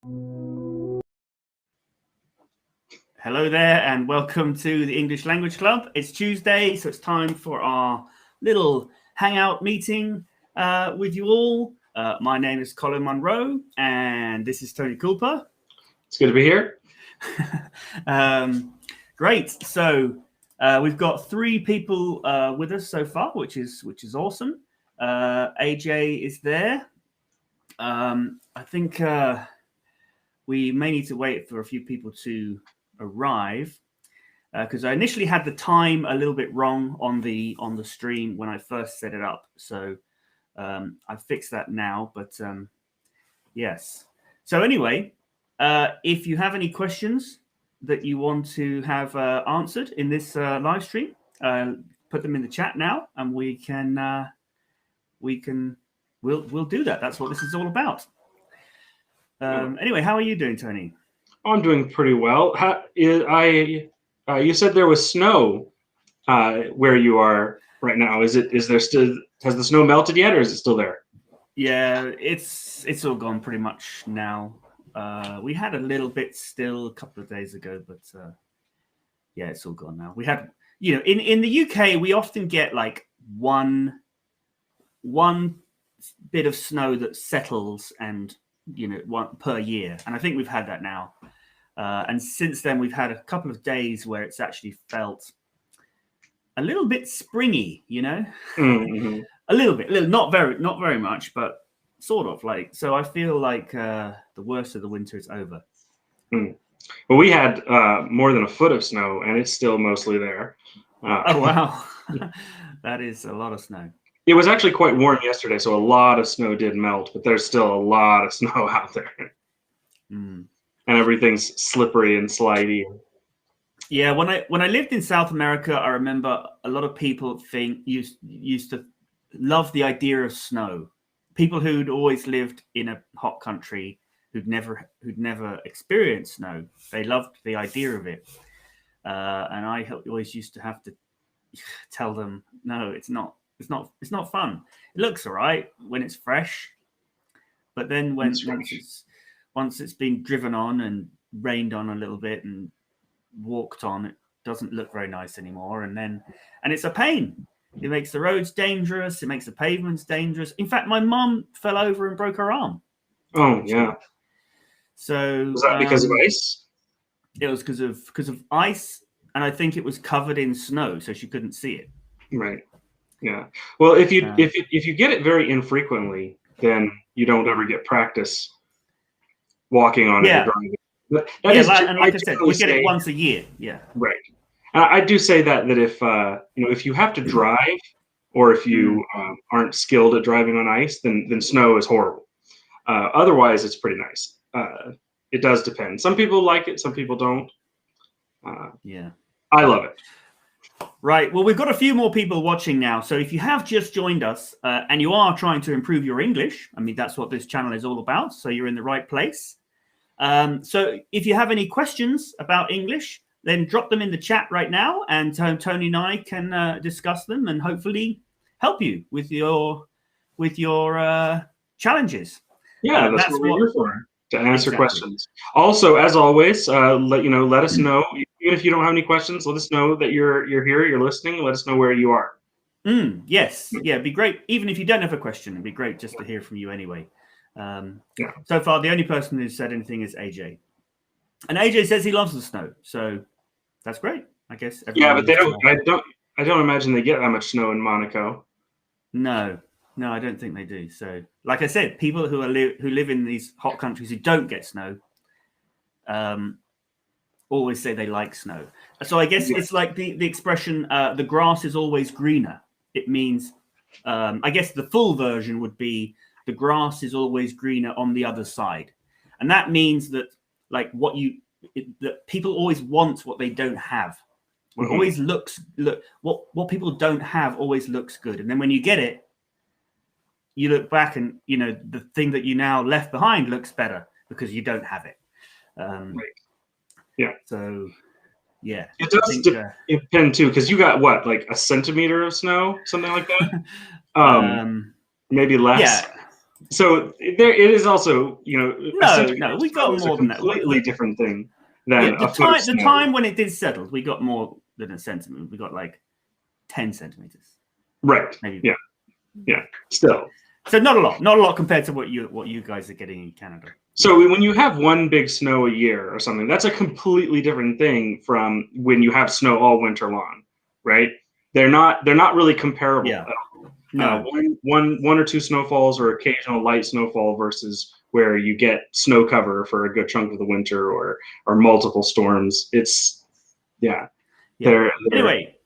Hello there and welcome to the English Language Club. It's Tuesday, so it's time for our little hangout meeting with you all. My name is Colin Monroe and this is Tony Cooper. It's good to be here. Great. So we've got 3 people with us so far, which is awesome. AJ is there. I think we may need to wait for a few people to arrive because I initially had the time a little bit wrong on the stream when I first set it up. So I fixed that now. But yes. So anyway, if you have any questions that you want to have answered in this live stream, put them in the chat now, and we'll do that. That's what this is all about. Anyway, how are you doing, Tony? I'm doing pretty well. You said there was snow where you are right now. Has the snow melted yet, or is it still there? Yeah, it's all gone pretty much now. We had a little bit still a couple of days ago, but yeah, it's all gone now. We had, in the UK, we often get like one bit of snow that settles and one per year, and I think we've had that now. And since then, we've had a couple of days where it's actually felt a little bit springy, Mm-hmm. a little bit, not very much, but sort of like. So I feel like the worst of the winter is over. Well, we had more than a foot of snow, and it's still mostly there. Oh wow, that is a lot of snow. It was actually quite warm yesterday, so a lot of snow did melt, but there's still a lot of snow out there. And everything's slippery and slidey. Yeah, when I lived in South America, I remember a lot of people used to love the idea of snow. People who'd always lived in a hot country, who'd never experienced snow, they loved the idea of it. And I always used to have to tell them, no, it's not fun. It looks all right when it's fresh, but then once it's been driven on and rained on a little bit and walked on, it doesn't look very nice anymore. And it's a pain. It makes the roads dangerous. It makes the pavements dangerous. In fact, my mum fell over and broke her arm. Oh yeah. So was that because of ice? It was because of ice, and I think it was covered in snow, so she couldn't see it. Right. Yeah. Well, if you get it very infrequently, then you don't ever get practice walking on it or driving. Like I said, we get it once a year. Yeah. Right. And I do say that if you have to drive, or if you aren't skilled at driving on ice, then snow is horrible. Otherwise, it's pretty nice. It does depend. Some people like it, some people don't. Yeah. I love it. Right. Well, we've got a few more people watching now. So if you have just joined us and you are trying to improve your English, I mean, that's what this channel is all about. So you're in the right place. So if you have any questions about English, then drop them in the chat right now, and Tony and I can discuss them and hopefully help you with your challenges. Yeah, that's what we're here for, to answer questions. Also, as always, let us know. Even if you don't have any questions, let us know that you're here, you're listening. Let us know where you are. Yes. Yeah, it'd be great. Even if you don't have a question, it'd be great just to hear from you anyway. So far, the only person who's said anything is AJ. And AJ says he loves the snow. So that's great, I guess. Yeah, but I don't imagine they get that much snow in Monaco. No, I don't think they do. So, like I said, people who live in these hot countries who don't get snow always say they like snow. So I guess it's like the expression, the grass is always greener. It means, I guess the full version would be, the grass is always greener on the other side. And that means that that people always want what they don't have. What always what people don't have always looks good. And then when you get it, you look back and, the thing that you now left behind looks better because you don't have it. Right. Yeah. So, yeah. It does depend too, because you got what, like a centimeter of snow, something like that? Maybe less. Yeah. So there, it is also, you know, a No, centimeter we of got snow is more a than that. completely different thing than Yeah, a foot of the snow. time when it did settle, we got more than a centimeter. We got like 10 centimeters, Right. maybe. Yeah. Yeah. Still. So not a lot compared to what you guys are getting in Canada. So when you have one big snow a year or something, that's a completely different thing from when you have snow all winter long, right? They're not really comparable Yeah. at all. No. One or two snowfalls or occasional light snowfall versus where you get snow cover for a good chunk of the winter or multiple storms. It's yeah. They're Anyway,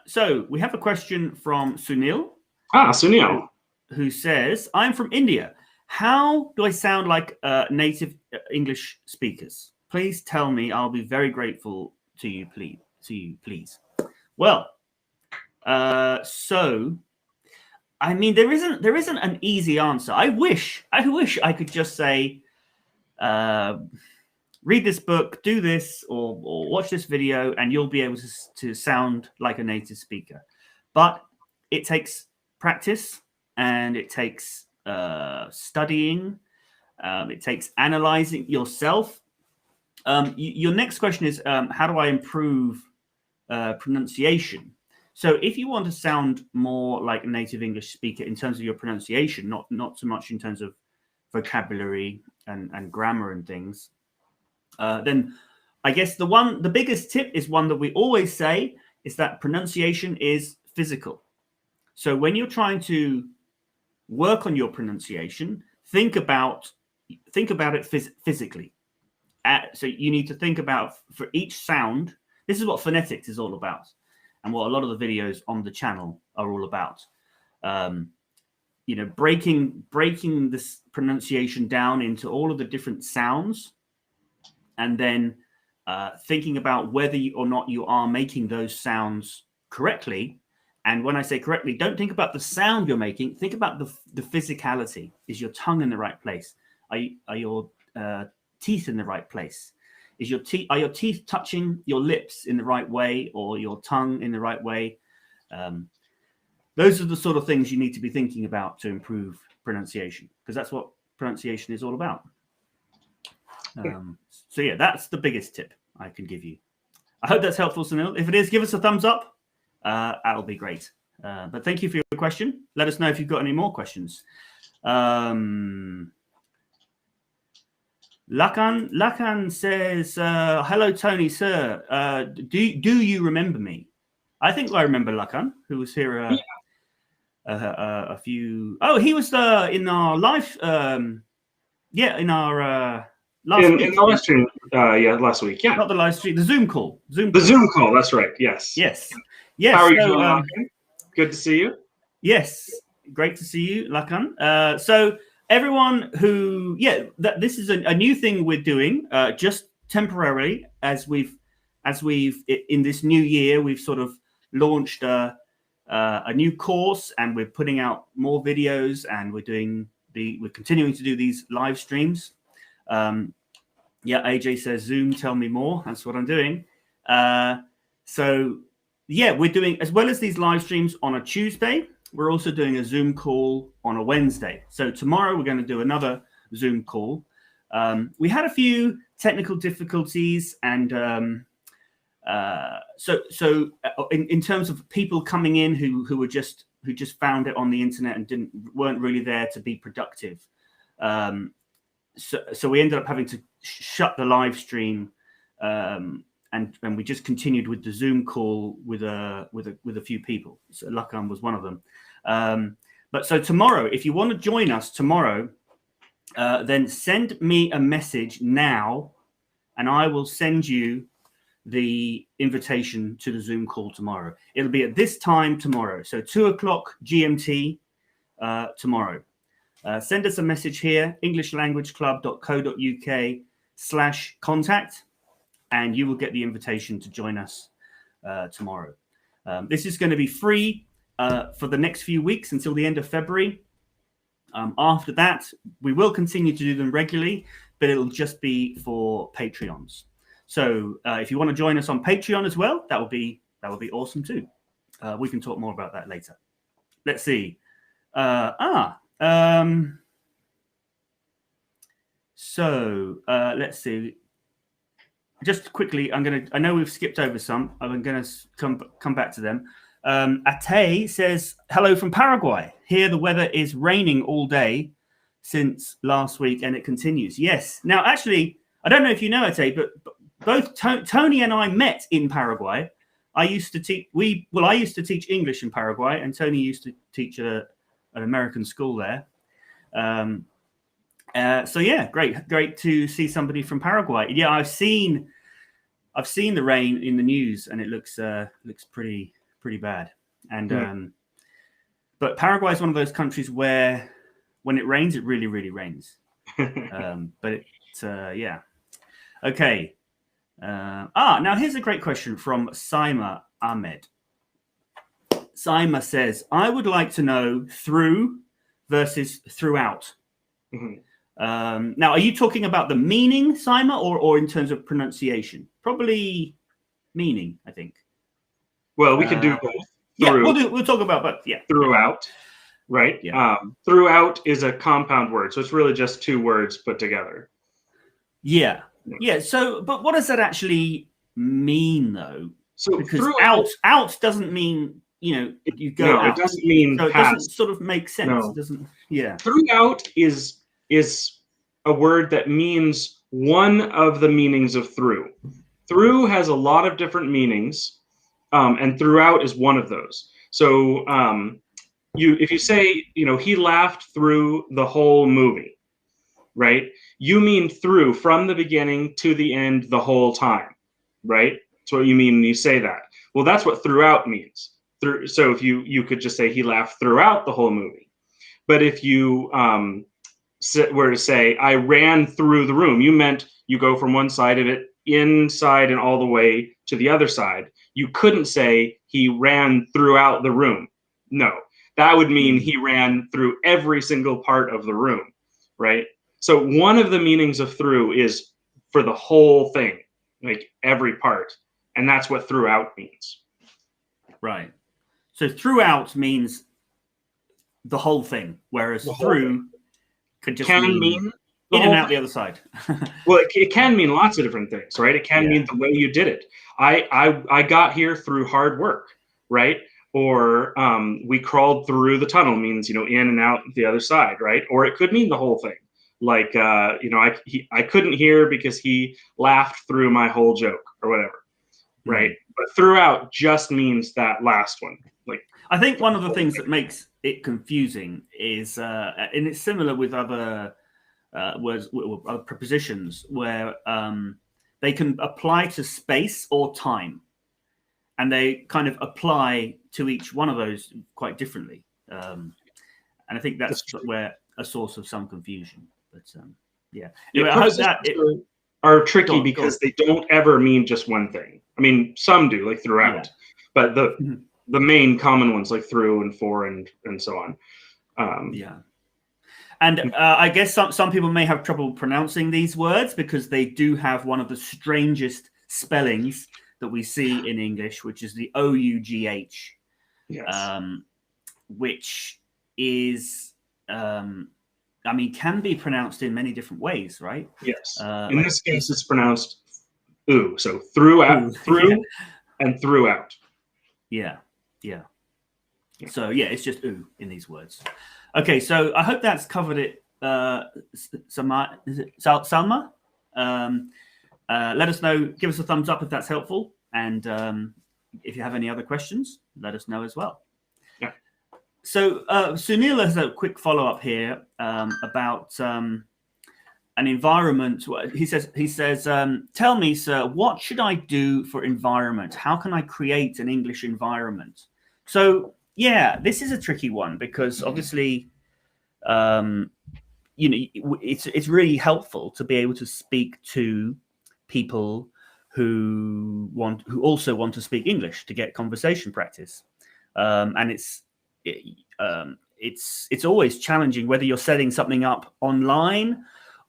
so we have a question from Sunil. Sunil. Who says, I'm from India. How do I sound like native English speakers? Please tell me. I'll be very grateful to you, please. Well, so I mean, there isn't an easy answer. I wish I could just say, read this book, do this, or watch this video, and you'll be able to sound like a native speaker. But it takes practice, and it takes studying. It takes analyzing yourself. Your next question is, how do I improve pronunciation? So if you want to sound more like a native English speaker in terms of your pronunciation, not so much in terms of vocabulary and grammar and things, then I guess the biggest tip is one that we always say, is that pronunciation is physical. So when you're trying to work on your pronunciation, think about it physically. So you need to think about, for each sound, this is what phonetics is all about, and what a lot of the videos on the channel are all about. You know, breaking this pronunciation down into all of the different sounds, and then thinking about whether or not you are making those sounds correctly. And when I say correctly, don't think about the sound you're making. Think about the physicality. Is your tongue in the right place? Are your teeth in the right place? Are your teeth touching your lips in the right way, or your tongue in the right way? Those are the sort of things you need to be thinking about to improve pronunciation, because that's what pronunciation is all about. So yeah, that's the biggest tip I can give you. I hope that's helpful, Sunil. If it is, give us a thumbs up. That'll be great. But thank you for your question. Let us know if you've got any more questions. Lakan says, hello, Tony, sir. Do you remember me? I think I remember Lakan, who was here a few... Oh, he was in our live... in our... last week. In the live stream, last week, yeah. Not the live stream, the Zoom call. The Zoom call, that's right, yes. Yes. How are you doing, Lakan? Good to see you. Yes, great to see you, Lakan. So everyone who, this is a new thing we're doing, just temporarily, as we've in this new year, we've sort of launched a new course, and we're putting out more videos, and we're continuing to do these live streams. AJ says, Zoom, tell me more. That's what I'm doing. We're doing, as well as these live streams on a Tuesday, we're also doing a Zoom call on a Wednesday. So tomorrow we're going to do another Zoom call. We had a few technical difficulties, and in terms of people coming in who just found it on the internet and weren't really there to be productive. So we ended up having to shut the live stream, and we just continued with the Zoom call with a few people. So Lakan was one of them. But so tomorrow, if you want to join us tomorrow, then send me a message now, and I will send you the invitation to the Zoom call tomorrow. It'll be at this time tomorrow, so 2:00 GMT tomorrow. Send us a message here, englishlanguageclub.co.uk/contact, and you will get the invitation to join us tomorrow. This is going to be free for the next few weeks until the end of February. After that, we will continue to do them regularly, but it'll just be for Patreons. So if you want to join us on Patreon as well, that would be awesome too. We can talk more about that later. Let's see. So let's see. Just quickly, I know we've skipped over some. I'm gonna come back to them. Ate says, hello from Paraguay. Here the weather is raining all day since last week and it continues. Yes. Now, actually, I don't know if you know, Ate, but both Tony and I met in Paraguay. I used to teach, I used to teach English in Paraguay, and Tony used to teach at an American school there. So yeah, great to see somebody from Paraguay. Yeah, I've seen the rain in the news, and it looks pretty bad. And but Paraguay is one of those countries where when it rains, it really rains. But it's yeah. Okay. Now here's a great question from Saima Ahmed. Saima says, I would like to know through versus throughout. Mm-hmm. Now, are you talking about the meaning, Saima, or in terms of pronunciation? Probably meaning, I think. Well, we could do both. Yeah, we'll talk about both. Yeah. Throughout, right? Yeah. Throughout is a compound word, so it's really just two words put together. Yeah. Yeah. So, but what does that actually mean, though? So because out doesn't mean, you go out. No, it doesn't mean so past. It doesn't sort of make sense. No. It doesn't. Yeah. Throughout is a word that means one of the meanings of through. Through has a lot of different meanings, and throughout is one of those. So if you say, he laughed through the whole movie, right? You mean through, from the beginning to the end, the whole time, right? That's what you mean when you say that. Well, that's what throughout means. So if you could just say he laughed throughout the whole movie. But if you were to say I ran through the room, you meant you go from one side of it inside and all the way to the other side. You couldn't say he ran throughout the room. No, that would mean he ran through every single part of the room, right? So one of the meanings of through is for the whole thing, like every part. And that's what throughout means. Right. So throughout means the whole thing, whereas through could just mean in and out the other side. Well, it can mean lots of different things, right? It can mean the way you did it. I got here through hard work, right? Or we crawled through the tunnel means, in and out the other side, right? Or it could mean the whole thing. Like, I couldn't hear because he laughed through my whole joke or whatever, right? But throughout just means that last one. Like, I think one of the things that makes it confusing is, and it's similar with other words, other prepositions, where they can apply to space or time, and they kind of apply to each one of those quite differently. And I think that's where a source of some confusion. But yeah, anyway, I hope that are tricky because they don't ever mean just one thing. I mean, some do, like throughout, but the main common ones like through and for and so on. And I guess some people may have trouble pronouncing these words because they do have one of the strangest spellings that we see in English, which is the OUGH, which is, can be pronounced in many different ways, right? Yes. In this case, it's pronounced ooh. So throughout, through, and throughout. Yeah. So yeah, it's just ooh in these words. Okay, so I hope that's covered it. Salma? Let us know. Give us a thumbs up if that's helpful, and if you have any other questions, let us know as well. Yeah. So Sunil has a quick follow-up here about an environment. He says, tell me, sir, what should I do for environment? How can I create an English environment? So yeah, this is a tricky one because obviously, it's really helpful to be able to speak to people who also want to speak English to get conversation practice, and it's always challenging whether you're setting something up online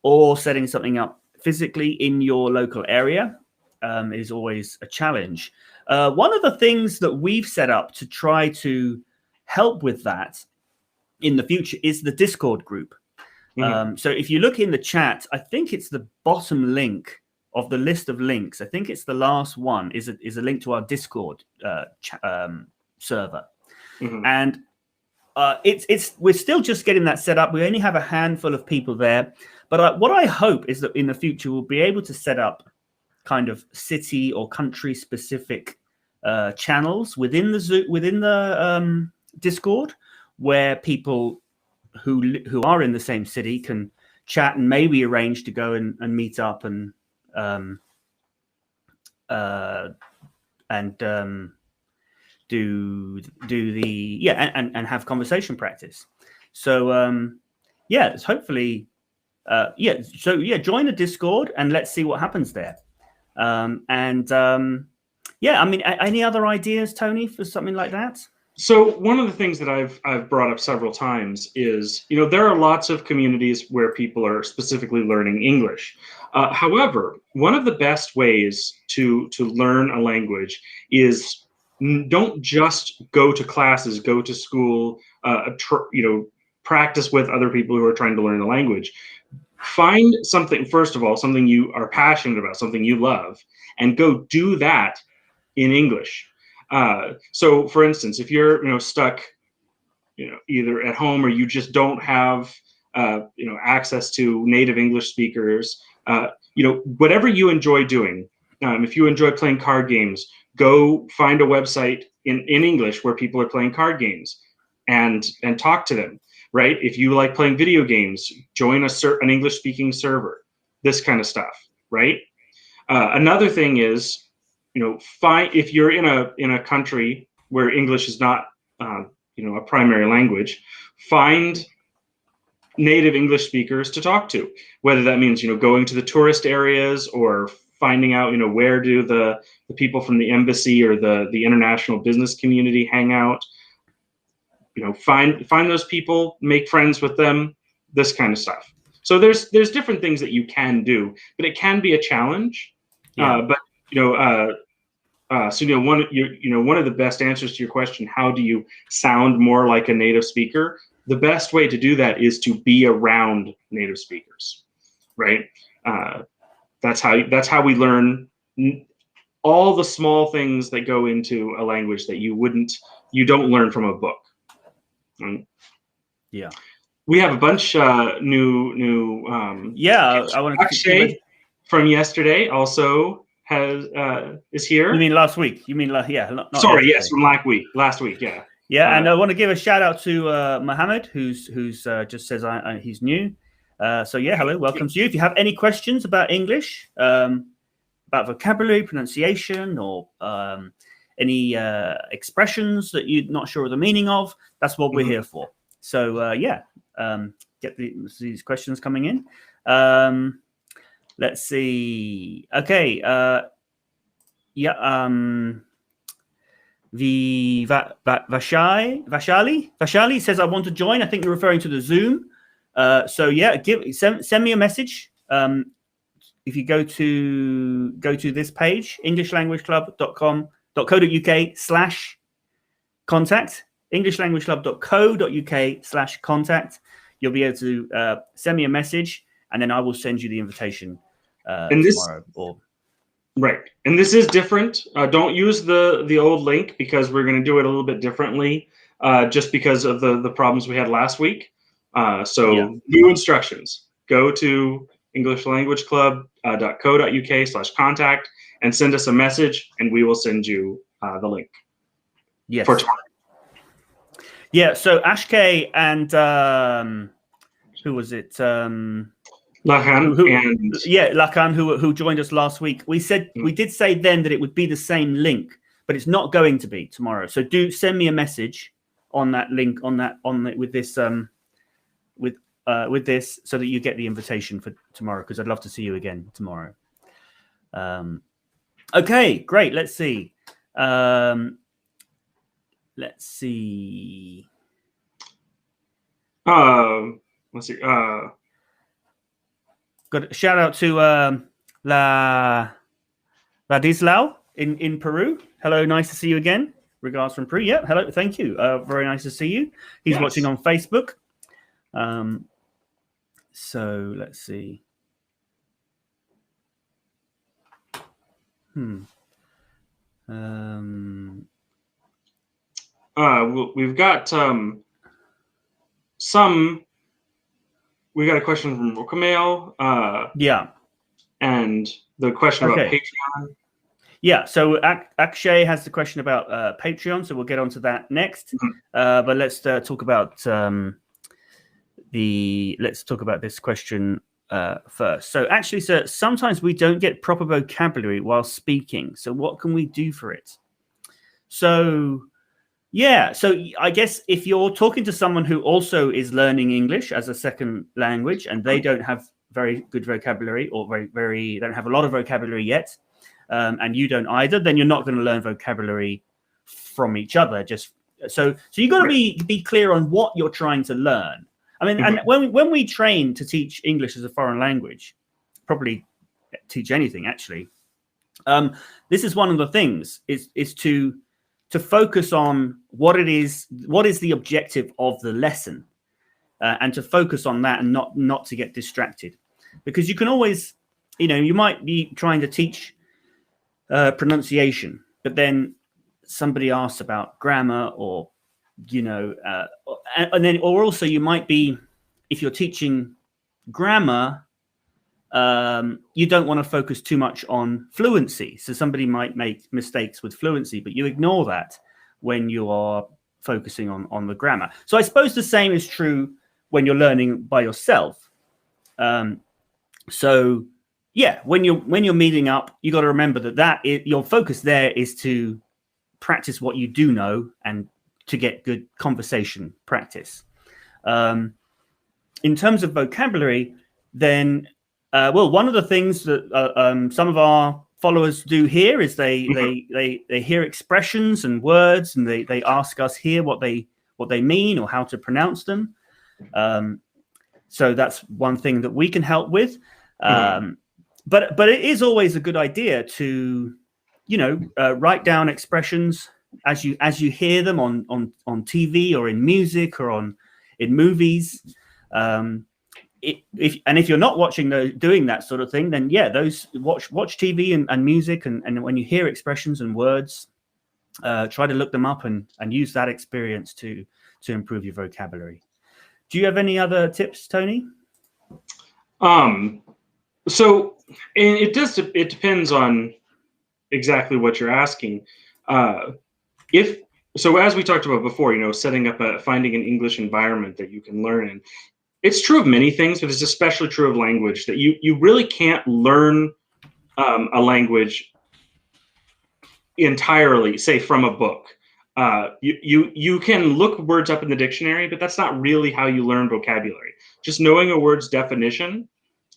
or setting something up physically in your local area. Is always a challenge. One of the things that we've set up to try to help with that in the future is the Discord group. So if you look in the chat, I think it's the bottom link of the list of links. I think it's the last one is a link to our Discord server, and we're still just getting that set up. We only have a handful of people there, but what I hope is that in the future we'll be able to set up kind of city or country specific channels within the Discord, where people who are in the same city can chat and maybe arrange to go and meet up and do the and have conversation practice. So hopefully join the Discord and let's see what happens there. I mean, any other ideas, Tony, for something like that? So one of the things that I've brought up several times is, there are lots of communities where people are specifically learning English. However, one of the best ways to learn a language is don't just go to classes, go to school, practice with other people who are trying to learn the language. Find something, first of all, something you are passionate about, something you love, and go do that in English. So for instance, if you're stuck either at home or you just don't have access to native English speakers, whatever you enjoy doing, if you enjoy playing card games, go find a website in English where people are playing card games and talk to them, right? If you like playing video games, join an English speaking server, this kind of stuff, right? Another thing is, if you're in a country where English is not, a primary language, find native English speakers to talk to. Whether that means, going to the tourist areas or finding out, where do the people from the embassy or the international business community hang out. Find those people, make friends with them, this kind of stuff. So there's different things that you can do, but it can be a challenge. Yeah. So one of the best answers to your question, how do you sound more like a native speaker? The best way to do that is to be around native speakers, right? That's how we learn all the small things that go into a language that you don't learn from a book. Yeah. We have a bunch new. I want to. Akshay from yesterday also is here. You mean last week? You mean not Sorry, yesterday. yes, from last week, yeah. Yeah, and I want to give a shout out to Mohammed, who's just says he's new. So hello, welcome to you. If you have any questions about English, about vocabulary, pronunciation, or any expressions that you're not sure of the meaning of, that's what we're here for. So get these questions coming in. Let's see. Okay. Vashali says, I want to join. I think you're referring to the Zoom. Send me a message. If you go to this page, englishlanguageclub.com.uk/contact, englishlanguageclub.co.uk/contact. You'll be able to send me a message, and then I will send you the invitation tomorrow. Right, and this is different. Don't use the old link because we're going to do it a little bit differently, just because of the problems we had last week. New instructions. Go to englishlanguageclub.co.uk/contact and send us a message, and we will send you the link. Yes. For tomorrow. Yeah. So Ashkay and who was it? Lahan Lakan, who joined us last week. We did say then that it would be the same link, but it's not going to be tomorrow. So do send me a message on that link with this so that you get the invitation for tomorrow, because I'd love to see you again tomorrow. Okay, great. Let's see. Let's see. Got a shout out to Ladislao in Peru. Hello, nice to see you again. Regards from Peru. Yeah, hello, thank you. Very nice to see you. He's watching on Facebook. So let's see. We've got some. We got a question from Rokamail. Yeah. And the question about Patreon. Yeah, so Akshay has the question about Patreon, so we'll get onto that next. But let's talk about this question first. So actually, sir, sometimes we don't get proper vocabulary while speaking. So what can we do for it? So yeah, so I guess if you're talking to someone who also is learning English as a second language and they don't have very good vocabulary or don't have a lot of vocabulary yet, and you don't either, then you're not going to learn vocabulary from each other. So you got to be clear on what you're trying to learn. I mean, and when we train to teach English as a foreign language, probably teach anything actually, this is one of the things is to focus on what is the objective of the lesson, and to focus on that and not to get distracted, because you can always, you might be trying to teach pronunciation, but then somebody asks about grammar, or and then also you might be, if you're teaching grammar, you don't want to focus too much on fluency. So somebody might make mistakes with fluency, but you ignore that when you are focusing on the grammar. So I suppose the same is true when you're learning by yourself. So yeah, when you're meeting up, you got to remember that your focus there is to practice what you do know and to get good conversation practice. In terms of vocabulary, then one of the things that some of our followers do here is they hear expressions and words, and they ask us here what they mean or how to pronounce them. So that's one thing that we can help with. But it is always a good idea to write down expressions as you hear them on TV or in music or in movies. If you're not doing that sort of thing, then yeah, watch TV and music, and when you hear expressions and words, try to look them up and use that experience to improve your vocabulary. Do you have any other tips, Tony? So it depends on exactly what you're asking. As we talked about before, setting up finding an English environment that you can learn in. It's true of many things, but it's especially true of language, that you really can't learn a language entirely, say, from a book. You can look words up in the dictionary, but that's not really how you learn vocabulary. Just knowing a word's definition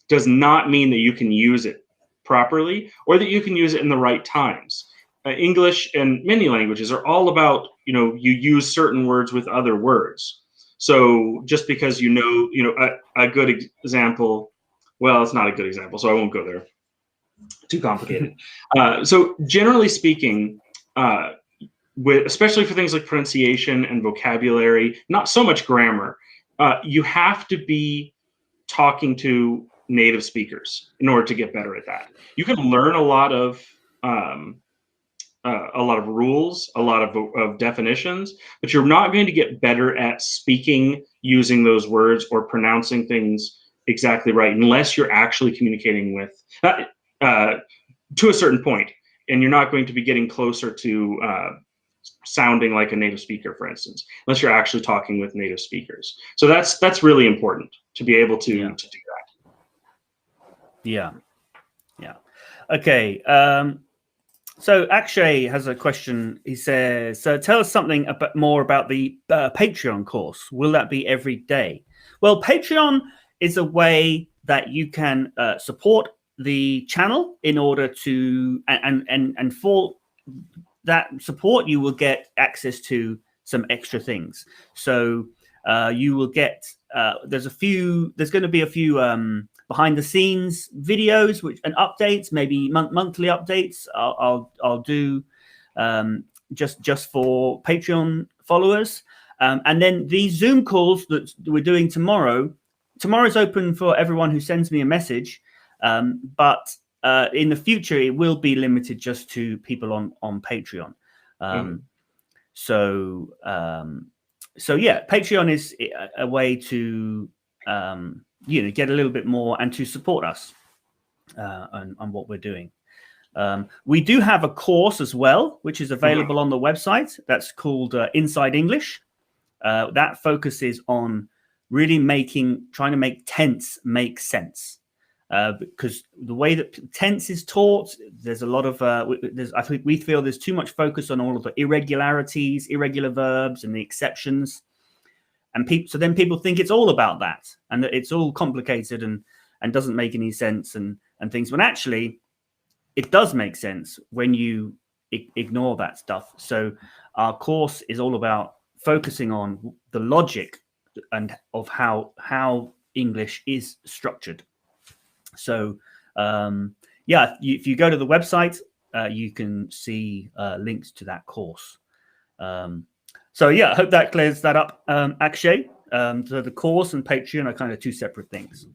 does not mean that you can use it properly or that you can use it in the right times. English and many languages are all about, you use certain words with other words. So just because a good example, well, it's not a good example, so I won't go there. Too complicated. So generally speaking, especially for things like pronunciation and vocabulary, not so much grammar, you have to be talking to native speakers in order to get better at that. You can learn a lot of rules, a lot of definitions, but you're not going to get better at speaking using those words or pronouncing things exactly right unless you're actually communicating with to a certain point, and you're not going to be getting closer to sounding like a native speaker, for instance, unless you're actually talking with native speakers. So that's really important to be able to do that. Yeah. Okay. So Akshay has a question. He says, tell us something more about the Patreon course. Will that be every day? Well, Patreon is a way that you can support the channel in order to, and for that support, you will get access to some extra things. So you will get, there's going to be a few behind the scenes videos and updates, maybe monthly updates. I'll do just for Patreon followers, and then these Zoom calls that we're doing tomorrow tomorrow's open for everyone who sends me a message, but in the future it will be limited just to people on Patreon. So yeah, Patreon is a way to get a little bit more and to support us on what we're doing. We do have a course as well, which is available on the website. That's called Inside English. That focuses on really trying to make tense make sense. Because the way that tense is taught, there's a lot of, I think we feel there's too much focus on all of the irregularities, irregular verbs, and the exceptions. And so then people think it's all about that, and that it's all complicated and doesn't make any sense and things. When actually, it does make sense when you ignore that stuff. So our course is all about focusing on the logic and of how English is structured. So if you go to the website, you can see links to that course. So yeah, I hope that clears that up, Akshay. So the course and Patreon are kind of two separate things.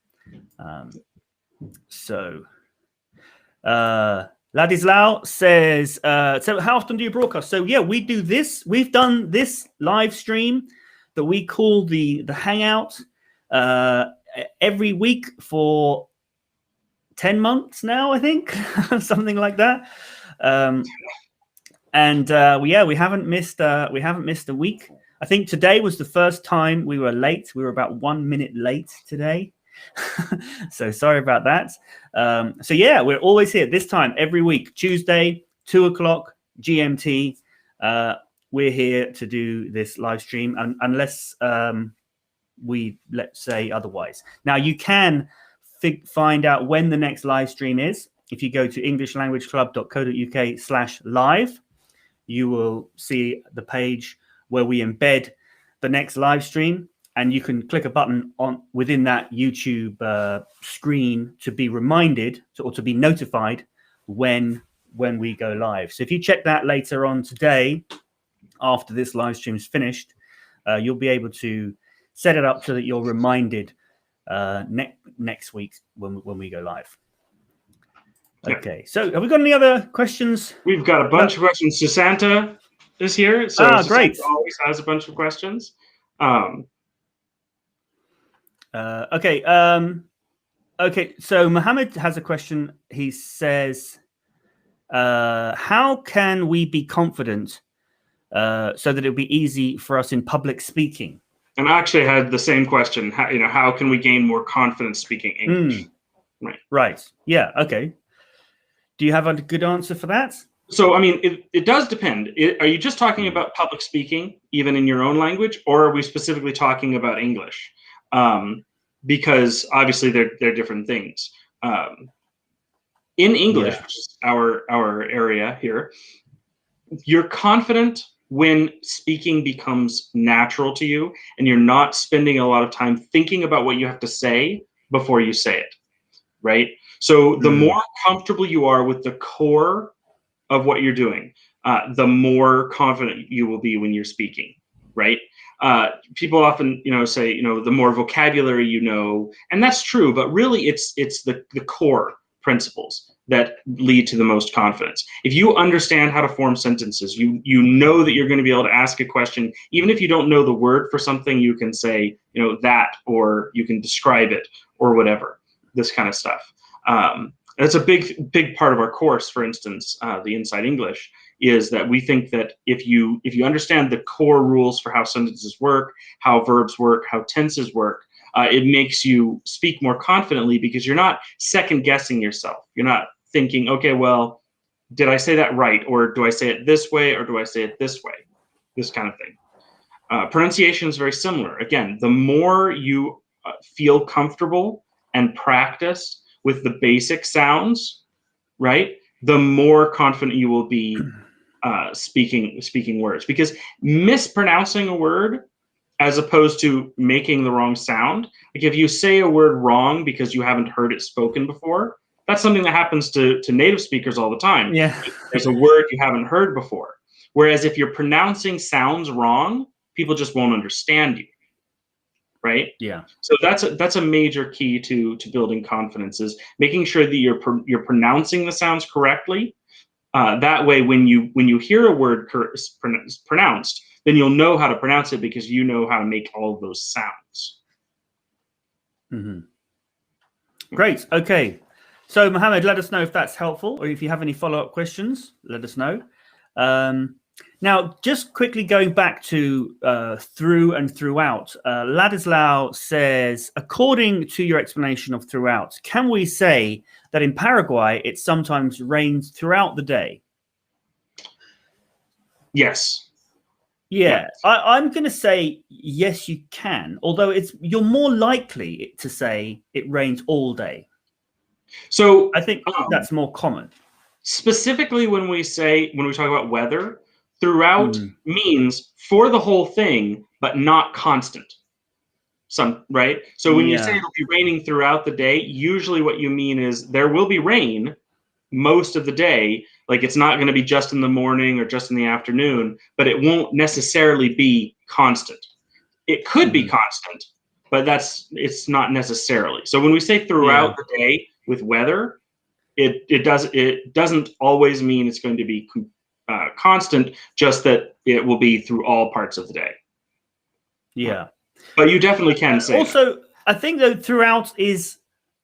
Ladislau says, so how often do you broadcast? So yeah, we do this. We've done this live stream that we call the Hangout every week for 10 months now, I think, something like that. We haven't missed a week. I think today was the first time we were late. We were about 1 minute late today. So sorry about that. So yeah, we're always here this time every week, Tuesday, 2:00 GMT. We're here to do this live stream, unless let's say otherwise. Now you can find out when the next live stream is. If you go to englishlanguageclub.co.uk/live, you will see the page where we embed the next live stream. And you can click a button within that YouTube screen to be reminded or to be notified when we go live. So if you check that later on today, after this live stream is finished, you'll be able to set it up so that you're reminded next week when we go live. Okay, so have we got any other questions? We've got a bunch of questions. Susanta is here. So great. Susanta always has a bunch of questions. Okay, so Mohammed has a question. He says, how can we be confident so that it'll be easy for us in public speaking? And I actually had the same question. How can we gain more confidence speaking English? Right. Yeah. Okay. Do you have a good answer for that? So, I mean, it does depend. Are you just talking about public speaking, even in your own language, or are we specifically talking about English? Because obviously they're different things. In English, which is our area here, you're confident when speaking becomes natural to you and you're not spending a lot of time thinking about what you have to say before you say it, right? So the more comfortable you are with the core of what you're doing, the more confident you will be when you're speaking, right? People often, say, the more vocabulary you know, and that's true, but really it's the core principles that lead to the most confidence. If you understand how to form sentences, you know that you're going to be able to ask a question, even if you don't know the word for something, you can say, that, or you can describe it, or whatever, this kind of stuff. That's a big part of our course, for instance, the Inside English, is that we think that if you understand the core rules for how sentences work, how verbs work, how tenses work, it makes you speak more confidently because you're not second guessing yourself. You're not thinking, okay, well, did I say that right? Or do I say it this way? Or do I say it this way? This kind of thing. Pronunciation is very similar. Again, the more you feel comfortable and practice with the basic sounds, right, the more confident you will be speaking words. Because mispronouncing a word as opposed to making the wrong sound, like if you say a word wrong because you haven't heard it spoken before, that's something that happens to native speakers all the time. Yeah. There's a word you haven't heard before. Whereas if you're pronouncing sounds wrong, people just won't understand you, right? Yeah. So that's a major key to building confidence, is making sure that you're pronouncing the sounds correctly. That way, when you hear a word pronounced, then you'll know how to pronounce it because you know how to make all of those sounds. Mm-hmm. Great. Okay. So, Mohammed, let us know if that's helpful, or if you have any follow-up questions, let us know. Now, just quickly going back to through and throughout, Ladislao says, according to your explanation of throughout, can we say that in Paraguay it sometimes rains throughout the day? Yes. Yeah, I'm going to say yes, you can. Although you're more likely to say it rains all day. So I think that's more common. Specifically, when we talk about weather, throughout means for the whole thing, but not constant. Right? So when you say it'll be raining throughout the day, usually what you mean is there will be rain most of the day. Like, it's not going to be just in the morning or just in the afternoon, but it won't necessarily be constant. It could be constant, but it's not necessarily. So when we say throughout the day with weather, it doesn't always mean it's going to be constant, just that it will be through all parts of the day. Yeah. But you definitely can say also, that. I think, though, throughout is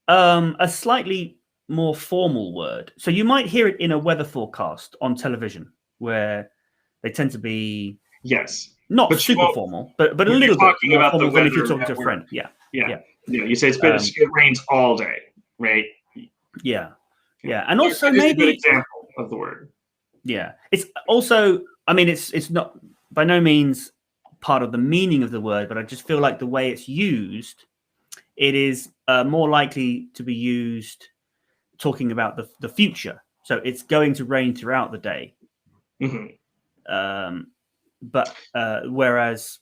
a slightly more formal word. So you might hear it in a weather forecast on television, where they tend to be not super formal, but a little bit more formal than if you're talking to a friend. Yeah. You say it rains all day, right? Yeah. And also maybe a good maybe example of the word. Yeah. It's also, I mean, it's not by no means part of the meaning of the word, but I just feel like the way it's used, it is more likely to be used talking about the future. So it's going to rain throughout the day. But whereas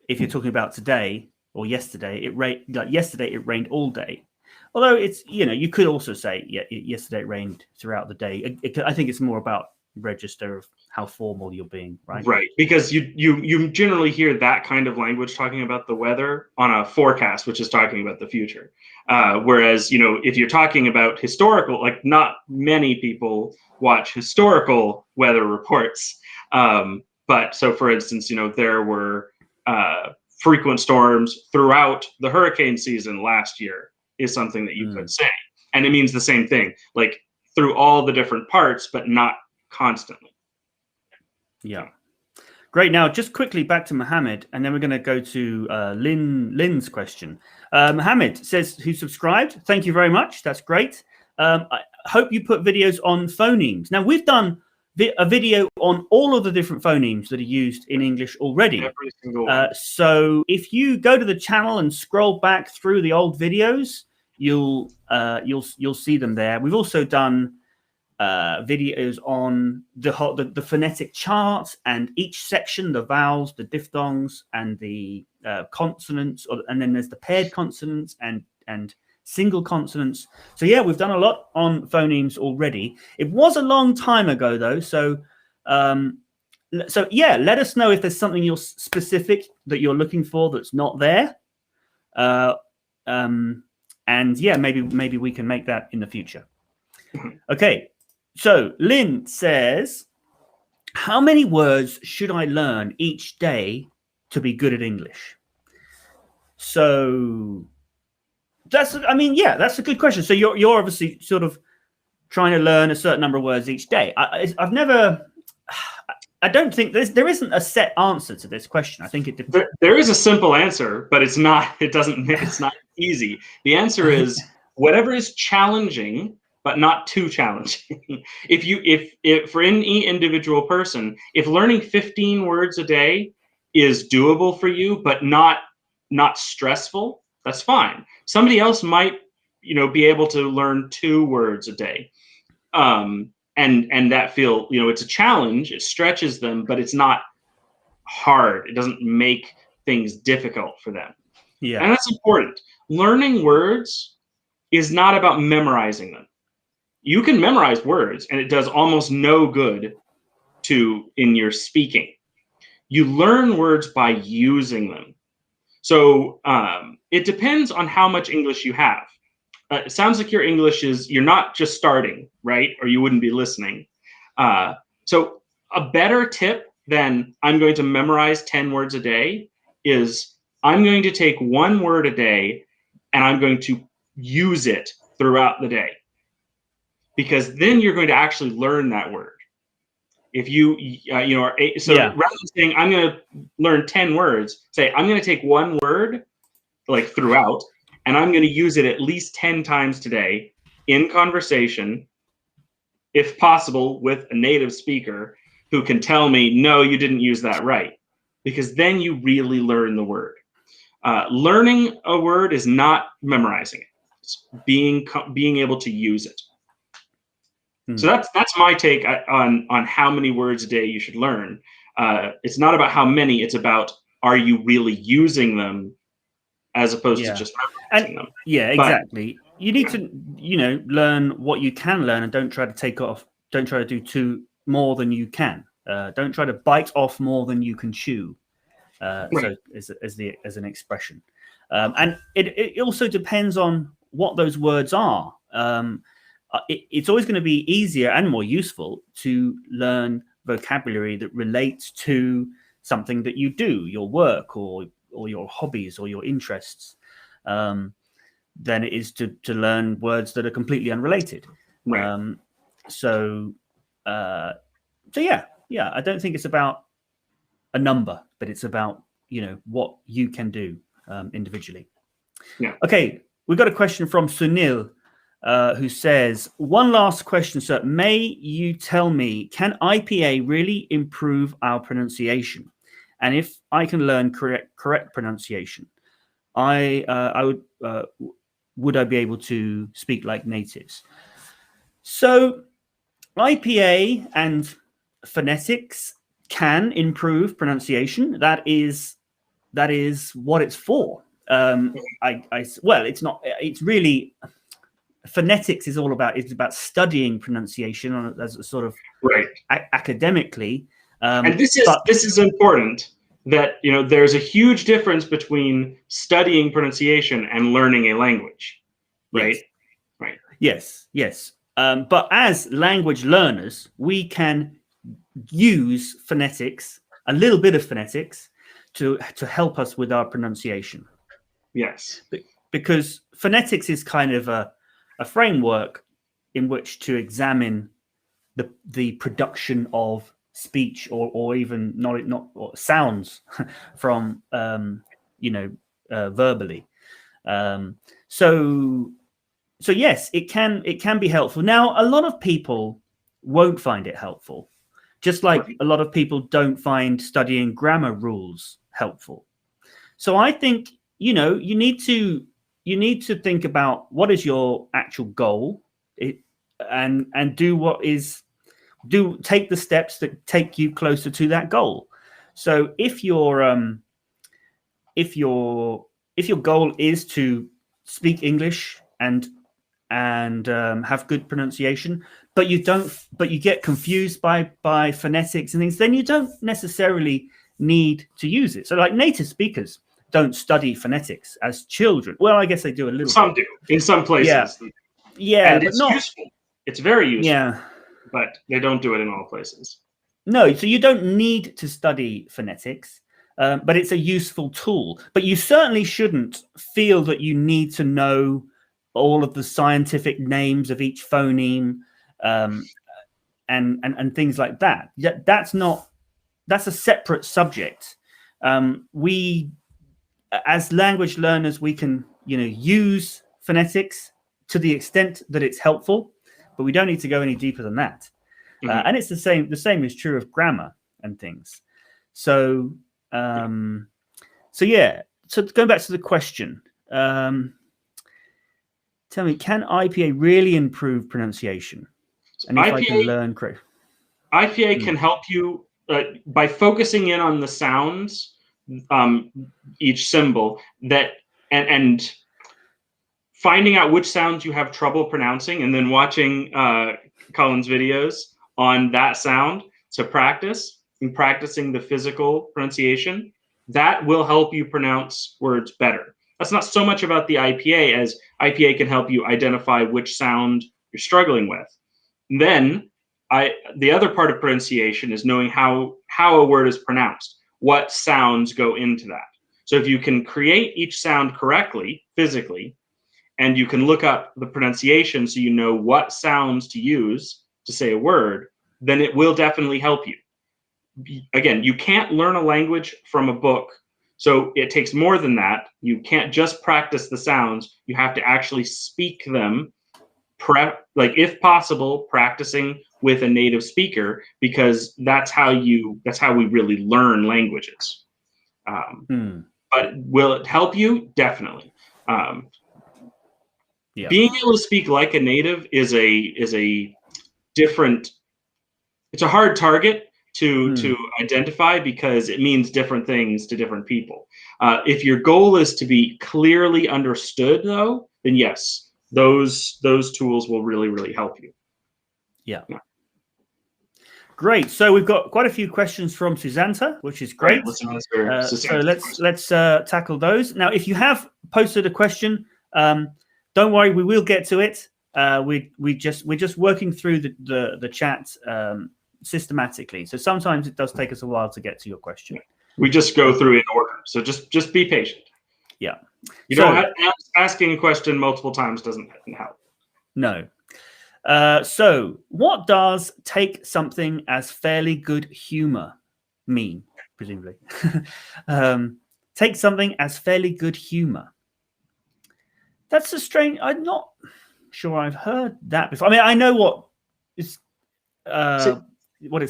if you're talking about today or yesterday, it rained all day. Although it's, you could also say, yesterday it rained throughout the day. I think it's more about register of how formal you're being, right? Right, because you generally hear that kind of language talking about the weather on a forecast, which is talking about the future. Whereas, if you're talking about historical, like, not many people watch historical weather reports. But so, for instance, there were frequent storms throughout the hurricane season last year is something that you could say. And it means the same thing, like through all the different parts, but not constantly. Yeah. Great. Now, just quickly back to Mohammed, and then we're going to go to Lynn's question. Mohammed says, who subscribed? Thank you very much. That's great. I hope you put videos on phonemes. Now, we've done a video on all of the different phonemes that are used in English already. Every single one. So if you go to the channel and scroll back through the old videos, you'll see them there. We've also done videos on the phonetic chart and each section, the vowels, the diphthongs, and the consonants, and then there's the paired consonants and single consonants. So yeah, we've done a lot on phonemes already. It was a long time ago though, so yeah, let us know if there's something you're specific that you're looking for that's not there, and yeah, maybe we can make that in the future. Okay. So Lynn says, how many words should I learn each day to be good at English? So that's a good question. So you're obviously sort of trying to learn a certain number of words each day. I don't think there isn't a set answer to this question. I think it depends. There is a simple answer, but it's not easy. The answer is whatever is challenging, but not too challenging. If for any individual person, if learning 15 words a day is doable for you, but not stressful, that's fine. Somebody else might, be able to learn 2 words a day. And that it's a challenge, it stretches them, but it's not hard. It doesn't make things difficult for them. Yeah. And that's important. Learning words is not about memorizing them. You can memorize words and it does almost no good in your speaking. You learn words by using them. So it depends on how much English you have. It sounds like your English you're not just starting, right? Or you wouldn't be listening. So a better tip than I'm going to memorize 10 words a day is I'm going to take one word a day and I'm going to use it throughout the day. Because then you're going to actually learn that word. If you, rather than saying I'm going to learn 10 words, say I'm going to take one word like throughout, and I'm going to use it at least 10 times today in conversation, if possible, with a native speaker who can tell me, no, you didn't use that right. Because then you really learn the word. Learning a word is not memorizing it. It's being able to use it. So that's my take on how many words a day you should learn. It's not about how many, it's about, are you really using them as opposed to just memorizing them. Yeah, exactly. But you need to, learn what you can learn, and don't try to take off. Don't try to do more than you can. Don't try to bite off more than you can chew. So as an expression, and it also depends on what those words are. It's always going to be easier and more useful to learn vocabulary that relates to something that you do, your work or your hobbies or your interests, than it is to learn words that are completely unrelated. Right. So yeah, I don't think it's about a number, but it's about what you can do individually. Yeah. Okay, we've got a question from Sunil, who says, one last question, sir. May you tell me, can IPA really improve our pronunciation? And if I can learn correct pronunciation, I would I be able to speak like natives? So IPA and phonetics can improve pronunciation. That is what it's for. Well, it's not. It's really, phonetics is all about. It's about studying pronunciation as a sort of academically. And this is important. That there's a huge difference between studying pronunciation and learning a language, right? Yes. Right. Yes. But as language learners, we can use phonetics, a little bit of phonetics, to help us with our pronunciation. Yes. Because phonetics is kind of a framework in which to examine the production of speech or even not sounds from verbally. So yes, it can be helpful. Now, a lot of people won't find it helpful, just like a lot of people don't find studying grammar rules helpful. So I think you need to think about what is your actual goal, and take the steps that take you closer to that goal. So if your goal is to speak English and have good pronunciation, but you get confused by phonetics and things, then you don't necessarily need to use it. So like native speakers don't study phonetics as children. Well, I guess they do a little Some bit. Do in some places. Yeah, and but it's not useful. It's very useful. Yeah, but they don't do it in all places. No, so you don't need to study phonetics, but it's a useful tool. But you certainly shouldn't feel that you need to know all of the scientific names of each phoneme, and things like that. That's a separate subject. We, as language learners, we can use phonetics to the extent that it's helpful, but we don't need to go any deeper than that. And it's the same is true of grammar and things. So yeah. So going back to the question, tell me, can IPA really improve pronunciation? And if I can learn correct, IPA can help you by focusing in on the sounds, each symbol and finding out which sounds you have trouble pronouncing, and then watching Colin's videos on that sound to practicing the physical pronunciation. that will help you pronounce words better. That's not so much about the IPA as IPA can help you identify which sound you're struggling with. And then the other part of pronunciation is knowing how a word is pronounced, what sounds go into that. So if you can create each sound correctly, physically, and you can look up the pronunciation so you know what sounds to use to say a word, then it will definitely help you. Again, you can't learn a language from a book, so it takes more than that. You can't just practice the sounds. You have to actually speak them, like if possible, practicing with a native speaker, because that's how we really learn languages. But will it help you? Definitely. Being able to speak like a native is a different. It's a hard target to identify because it means different things to different people. If your goal is to be clearly understood, though, then yes, those tools will really, really help you. Yeah. Great. So we've got quite a few questions from Susanta, which is great. Right, so let's tackle those. Now, if you have posted a question, don't worry, we will get to it. We're just working through the chat systematically. So sometimes it does take us a while to get to your question. We just go through in order. So just be patient. Yeah. Asking a question multiple times doesn't help. No. So what does take something as fairly good humor mean, presumably? Take something as fairly good humor. That's a strange. I'm not sure I've heard that before. I mean, I know what it's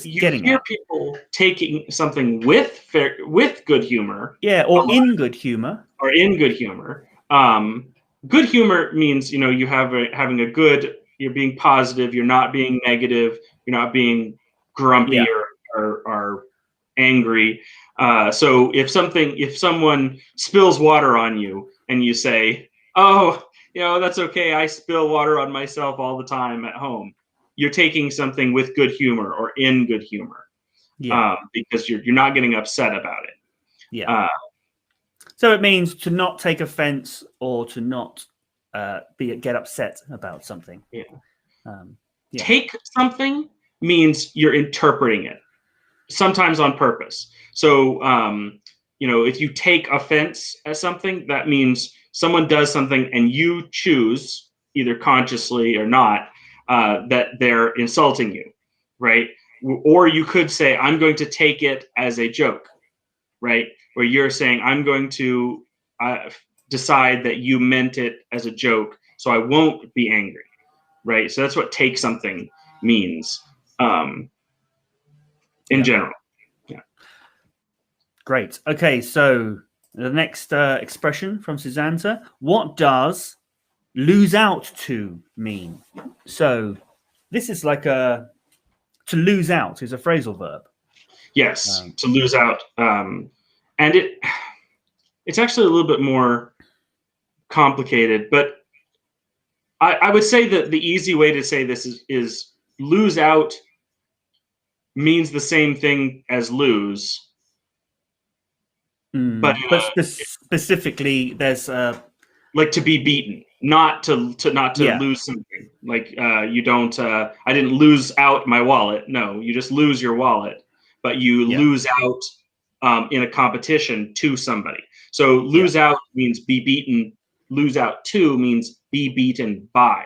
getting hear at. People taking something with good humor. Yeah, or in good humor. Or in good humor. Good humor means, you having a good, you're being positive, you're not being negative, you're not being grumpy or angry. So if someone spills water on you and you say, oh, that's okay, I spill water on myself all the time at home, you're taking something with good humor or in good humor. Because you're not getting upset about it. Yeah. So it means to not take offense or to not get upset about something. Yeah. Yeah. Take something means you're interpreting it, sometimes on purpose. So, if you take offense at something, that means someone does something and you choose, either consciously or not, that they're insulting you, right? Or you could say, I'm going to take it as a joke, right? Where you're saying, I'm going to decide that you meant it as a joke, so I won't be angry, right? So that's what take something means in general. Yeah. Great. Okay, so the next expression from Susanta, what does lose out to mean? So this is like to lose out is a phrasal verb. Yes, to lose out. And it's actually a little bit more complicated, but I would say that the easy way to say this is lose out means the same thing as lose. But specifically, there's like to be beaten, not to lose something. Like you don't. I didn't lose out my wallet. No, you just lose your wallet, but you lose out in a competition to somebody. So lose out means be beaten. Lose out to means be beaten by.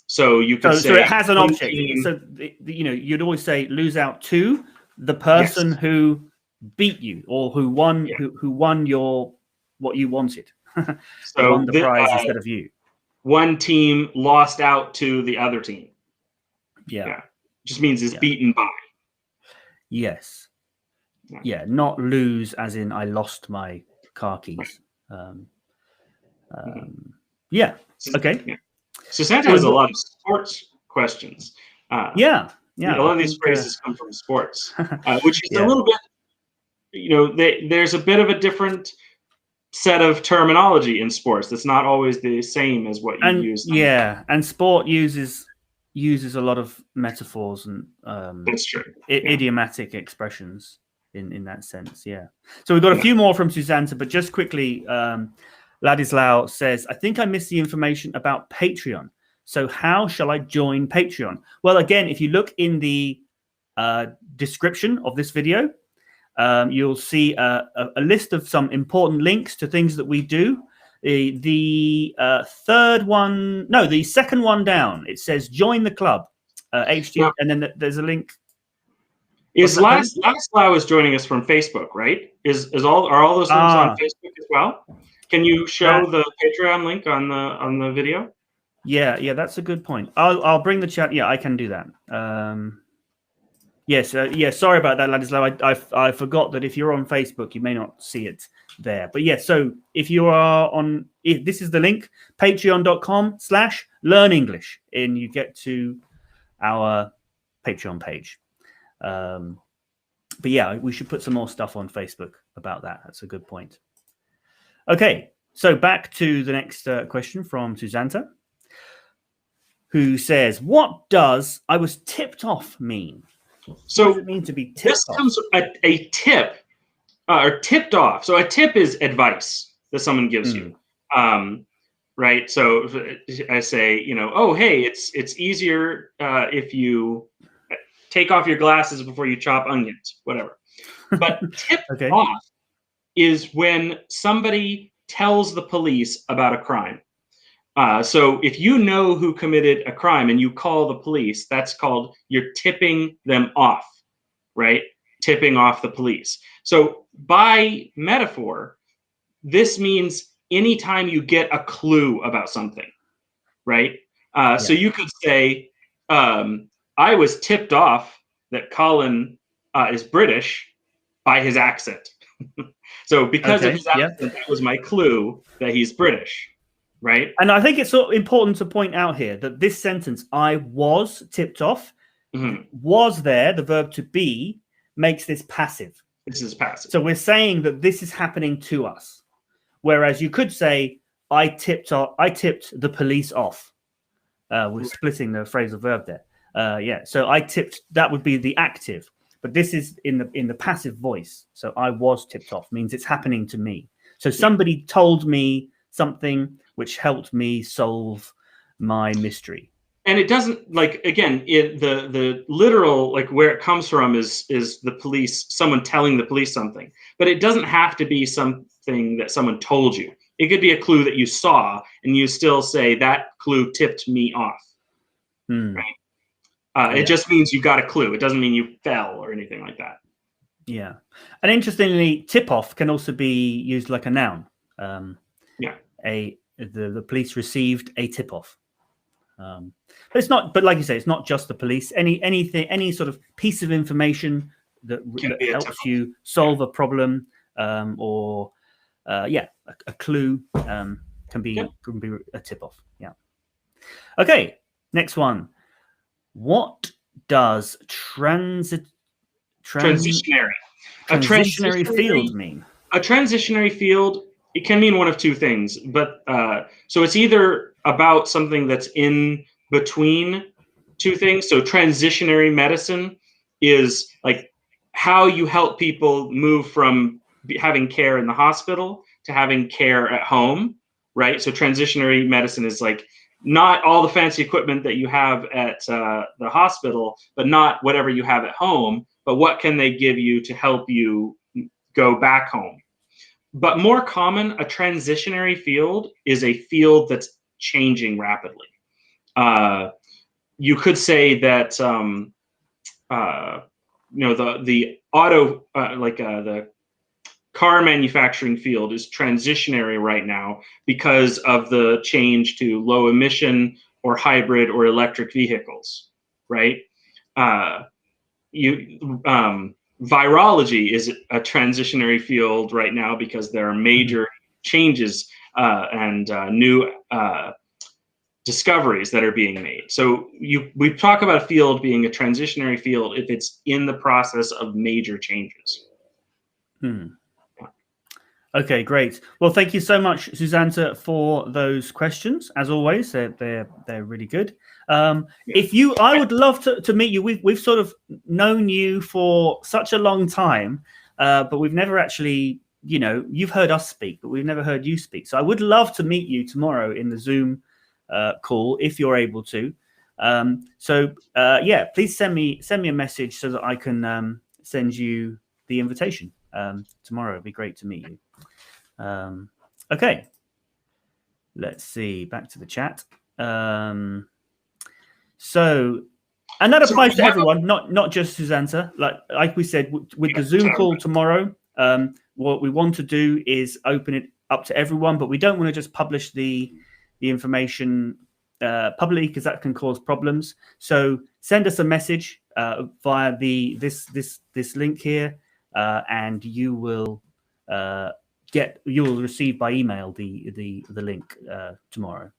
So you could say. So it has an object. So you'd always say lose out to the person who beat you or who won who won your what you wanted. So won the prize instead of you. One team lost out to the other team. Yeah. Just means is beaten by. Yes. Yeah, not lose as in I lost my car keys. Yeah. Okay. Yeah. So Santa has a lot of sports questions. A lot of these phrases come from sports, which is a little bit, there's a bit of a different set of terminology in sports that's not always the same as what you use. And sport uses a lot of metaphors and that's true. Idiomatic expressions. in that sense. Yeah. So we've got a few more from Susanta, but just quickly, Ladislao says, I think I missed the information about Patreon. So how shall I join Patreon? Well, again, if you look in the description of this video, you'll see a list of some important links to things that we do. The second one down, it says join the club, HT, and then there's a link. Ladislao is joining us from Facebook, right? Are all those links on Facebook as well? Can you show the Patreon link on the video? Yeah, that's a good point. I'll bring the chat. Yeah, I can do that. Yes, sorry about that, Ladislao. I forgot that if you're on Facebook, you may not see it there. But yeah, so if you are on, this is the link, patreon.com/learnenglish, and you get to our Patreon page. But yeah, we should put some more stuff on Facebook about that. That's a good point. Okay, so back to the next question from Susanta, who says, what does "I was tipped off" mean? So what does it mean to be tipped off? Comes a tip or tipped off. So a tip is advice that someone gives you. Right. So I say, oh, hey, it's easier if you take off your glasses before you chop onions, whatever. But tipped off is when somebody tells the police about a crime. So if you know who committed a crime and you call the police, that's called you're tipping them off, right? Tipping off the police. So by metaphor, this means anytime you get a clue about something, right? So you could say, I was tipped off that Colin is British by his accent. So because of his accent, that was my clue that he's British. Right. And I think it's sort of important to point out here that this sentence, I was tipped off, was there, the verb to be, makes this passive. This is passive. So we're saying that this is happening to us. Whereas you could say, I tipped the police off. We're splitting the phrasal verb there. So I tipped, that would be the active. But this is in the passive voice. So I was tipped off means it's happening to me. So somebody told me something which helped me solve my mystery. And it doesn't, again, the literal, where it comes from is the police, someone telling the police something. But it doesn't have to be something that someone told you. It could be a clue that you saw, and you still say, that clue tipped me off. Right? It just means you got a clue. It doesn't mean you fell or anything like that. Yeah. And interestingly, tip-off can also be used like a noun. The police received a tip-off. But it's not. But like you say, it's not just the police. Any sort of piece of information that helps you solve a problem, or a clue can be a tip-off. Yeah. Okay. Next one. What does transitionary field mean? A transitionary field. It can mean one of two things, but so it's either about something that's in between two things. So transitionary medicine is like how you help people move from having care in the hospital to having care at home, right? So transitionary medicine is like not all the fancy equipment that you have at the hospital, but not whatever you have at home, but what can they give you to help you go back home? But more common, a transitionary field is a field that's changing rapidly. You could say that the auto, the car manufacturing field is transitionary right now because of the change to low emission or hybrid or electric vehicles, right? Virology is a transitionary field right now because there are major changes and new discoveries that are being made. So we talk about a field being a transitionary field if it's in the process of major changes. Okay, great. Well, thank you so much, Susanta, for those questions. As always, they're really good. I would love to meet you. We've sort of known you for such a long time, but we've never actually, you've heard us speak, but we've never heard you speak. So I would love to meet you tomorrow in the Zoom call if you're able to. Please send me a message so that I can send you the invitation tomorrow. It'd be great to meet you. Okay, let's see. Back to the chat. And that applies to everyone, not just Susanta. Like we said, with the Zoom call tomorrow, what we want to do is open it up to everyone, but we don't want to just publish the information publicly, because that can cause problems. So send us a message via this link here, and you will receive by email the link tomorrow.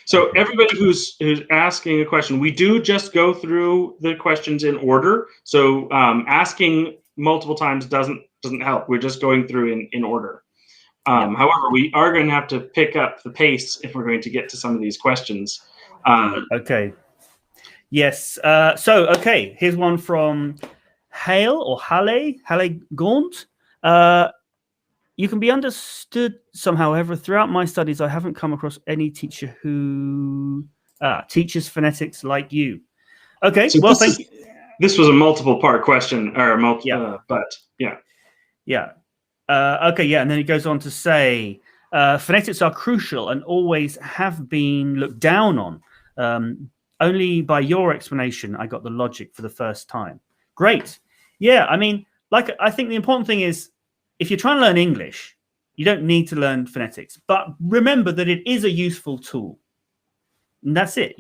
So everybody who's asking a question, we do just go through the questions in order. So asking multiple times doesn't help. We're just going through in order. However, we are going to have to pick up the pace if we're going to get to some of these questions. Okay. Yes. Here's one from Hale Gaunt. You can be understood somehow. However, throughout my studies, I haven't come across any teacher who teaches phonetics like you. Okay. So well, thank you. This was a multiple part question, or but yeah. Yeah. Okay. Yeah. And then it goes on to say, phonetics are crucial and always have been looked down on. Only by your explanation, I got the logic for the first time. Great. Yeah. I mean, I think the important thing is, if you're trying to learn English, you don't need to learn phonetics. But remember that it is a useful tool. And that's it.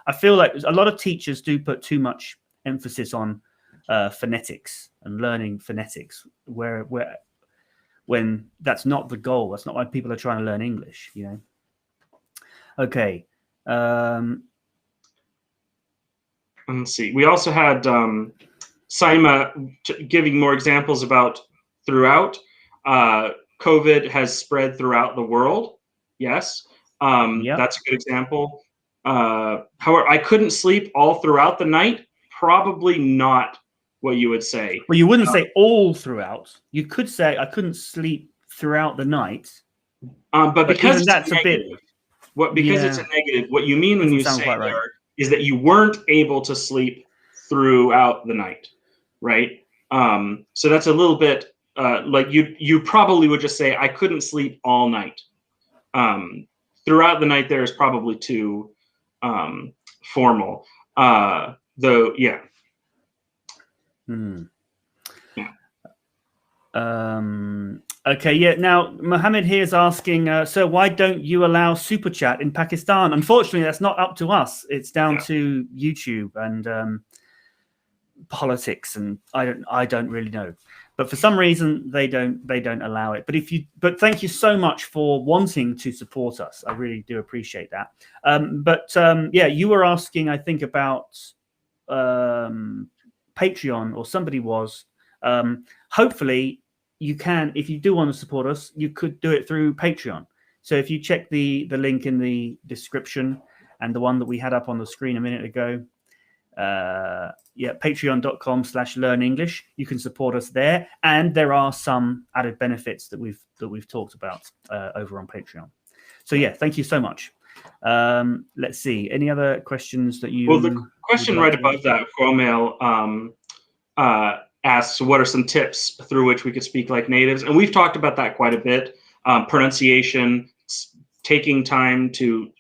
I feel like a lot of teachers do put too much emphasis on phonetics and learning phonetics, when that's not the goal. That's not why people are trying to learn English, Okay. Let's see. We also had Saima giving more examples about throughout. COVID has spread throughout the world. Yes. That's a good example. However, I couldn't sleep all throughout the night. Probably not what you would say. Well, you wouldn't say all throughout. You could say I couldn't sleep throughout the night. But because that's it's a negative, what you mean when you say right. is that you weren't able to sleep throughout the night, right? So that's a little bit like you probably would just say I couldn't sleep all night. Throughout the night there is probably too formal. Though, yeah. Okay, yeah. Now, Mohammed here is asking, so why don't you allow super chat in Pakistan? Unfortunately, that's not up to us. It's down to YouTube and politics, and I don't really know. But for some reason, they don't allow it. But thank you so much for wanting to support us. I really do appreciate that. You were asking, I think, about Patreon, or somebody was. Hopefully you can, if you do want to support us, you could do it through Patreon. So if you check the link in the description and the one that we had up on the screen a minute ago, patreon.com/learnenglish, you can support us there, and there are some added benefits that we've talked about over on Patreon. So yeah, thank you so much. Let's see, any other questions that you... Well, the question right above that, Quomail asks, what are some tips through which we could speak like natives? And we've talked about that quite a bit. Pronunciation, taking time to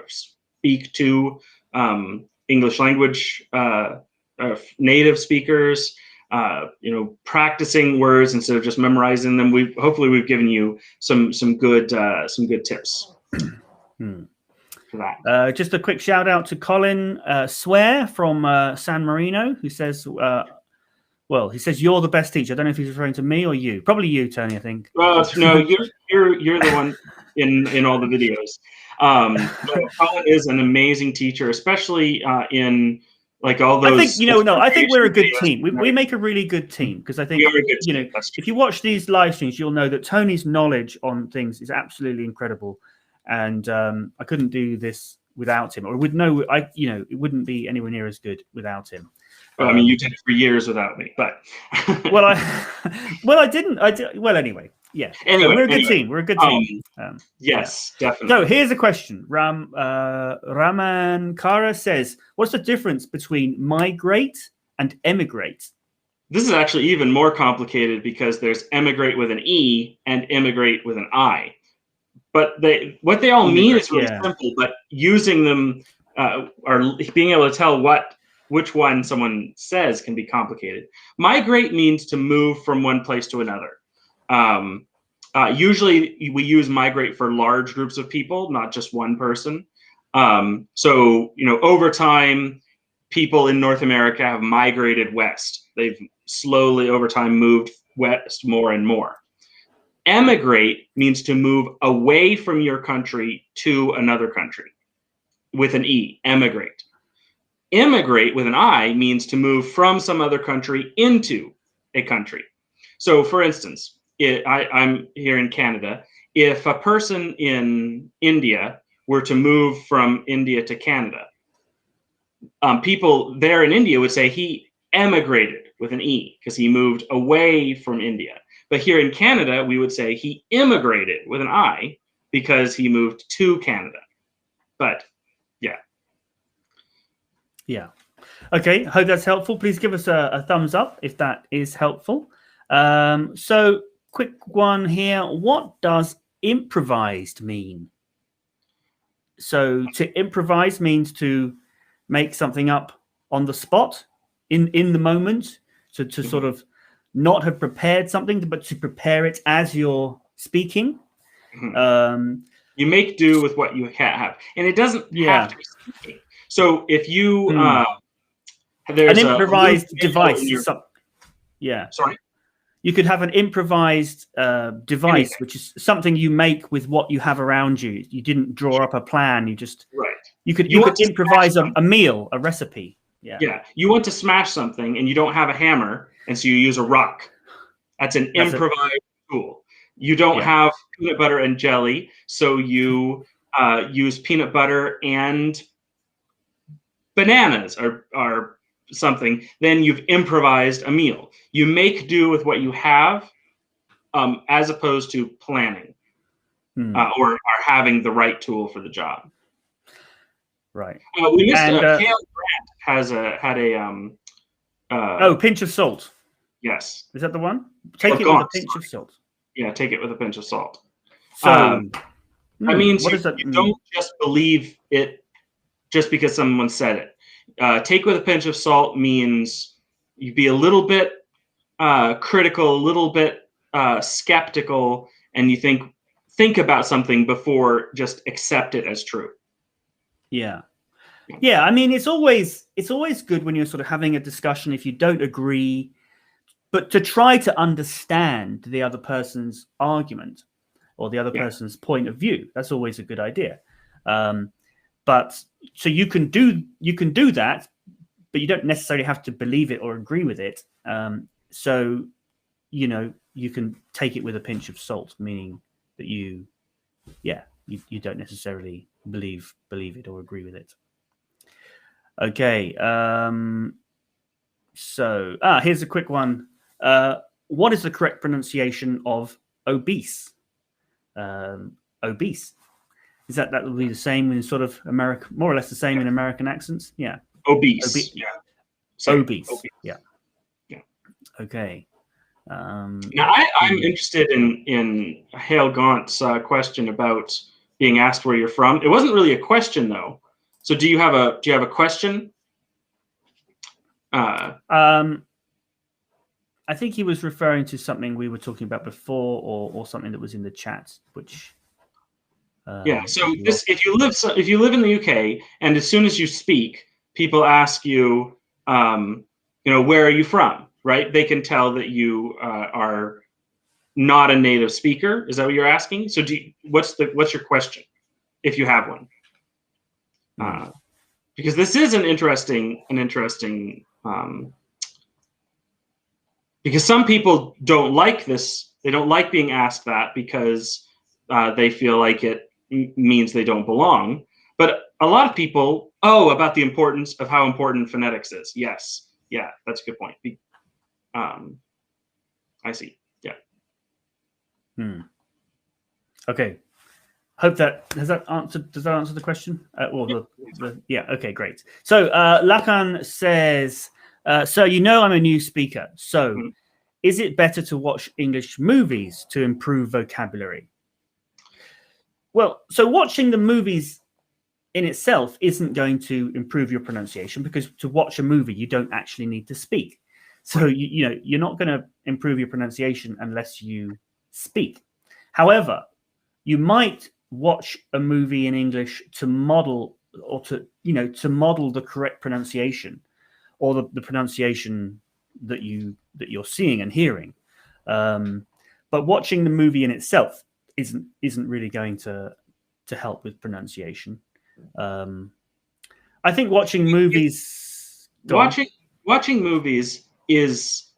speak to English language native speakers, practicing words instead of just memorizing them. Hopefully we've given you some good tips for that. Just a quick shout out to Colin Swear from San Marino, who says, he says you're the best teacher. I don't know if he's referring to me or you. Probably you, Tony, I think. No, you're the one in all the videos. Colin is an amazing teacher, especially in like all those. I think I think we're a good team. We make a really good team, because I think if you watch these live streams, you'll know that Tony's knowledge on things is absolutely incredible, and I couldn't do this without him, or would know. It wouldn't be anywhere near as good without him. Well, I mean, you did it for years without me, but well, I didn't. Well, anyway, yeah. Anyway, so we're a good team. We're a good team. Yes, definitely. So here's a question. Raman Kara says, "What's the difference between migrate and emigrate?" This is actually even more complicated because there's emigrate with an E and immigrate with an I. But what they all mean is really simple, but using them or being able to tell which one someone says can be complicated. Migrate means to move from one place to another. Usually we use migrate for large groups of people, not just one person. So, over time, people in North America have migrated west. They've slowly over time moved west more and more. Emigrate means to move away from your country to another country with an E, emigrate. Immigrate with an I means to move from some other country into a country. So for instance, I'm here in Canada. If a person in India were to move from India to Canada, people there in India would say he emigrated with an E because he moved away from India. But here in Canada, we would say he immigrated with an I because he moved to Canada. But yeah. Yeah. Okay. Hope that's helpful. Please give us a thumbs up if that is helpful. So quick one here. What does improvised mean? So to improvise means to make something up on the spot in the moment. So to sort of not have prepared something, but to prepare it as you're speaking. You make do with what you have, and it doesn't have to be speaking. So if you there's an improvised device, Sorry. You could have an improvised device, which is something you make with what you have around you. You didn't draw up a plan. You just You could improvise a meal, a recipe. Yeah. You want to smash something, and you don't have a hammer, and so you use a rock. That's an improvised tool. You don't have peanut butter and jelly, so you use peanut butter and bananas or something. Then you've improvised a meal. You make do with what you have, as opposed to planning or having the right tool for the job. Right. We missed Hale Grant had a pinch of salt. Yes. Is that the one? Take it with a pinch of salt. Yeah, take it with a pinch of salt. So that means you don't just believe it just because someone said it. Take with a pinch of salt means you be a little bit critical, a little bit skeptical, and you think about something before just accept it as true. Yeah. I mean, it's always good when you're sort of having a discussion if you don't agree, but to try to understand the other person's argument or the other person's point of view. That's always a good idea. But so you can do that, but you don't necessarily have to believe it or agree with it. So you can take it with a pinch of salt, meaning that you don't necessarily believe it or agree with it. Okay. So here's a quick one. What is the correct pronunciation of obese? Obese. Is that will be the same in sort of America, more or less the same in American accents? Yeah. Obese. Yeah. Obese. Yeah. Okay. Now I'm interested in Hale Gaunt's question about being asked where you're from. It wasn't really a question though. So do you have a question? I think he was referring to something we were talking about before, or something that was in the chat, which. So if you live in the UK, and as soon as you speak, people ask you, where are you from? Right? They can tell that you are not a native speaker. Is that what you're asking? So what's your question, if you have one? Because this is an interesting. Because some people don't like this. They don't like being asked that because they feel like it means they don't belong. But a lot of people, about the importance of how important phonetics is. Yes. Yeah, that's a good point. I see. Yeah. Okay. Hope that does that answer the question? Yeah. Okay. Great. So Lacan says, "So I'm a new speaker. So, is it better to watch English movies to improve vocabulary?" Well, so watching the movies in itself isn't going to improve your pronunciation, because to watch a movie you don't actually need to speak. So you're not going to improve your pronunciation unless you speak. However, you might watch a movie in English to model, or to model the correct pronunciation, or the pronunciation that you're seeing and hearing. But watching the movie in itself isn't really going to help with pronunciation. I think watching movies. Watching movies is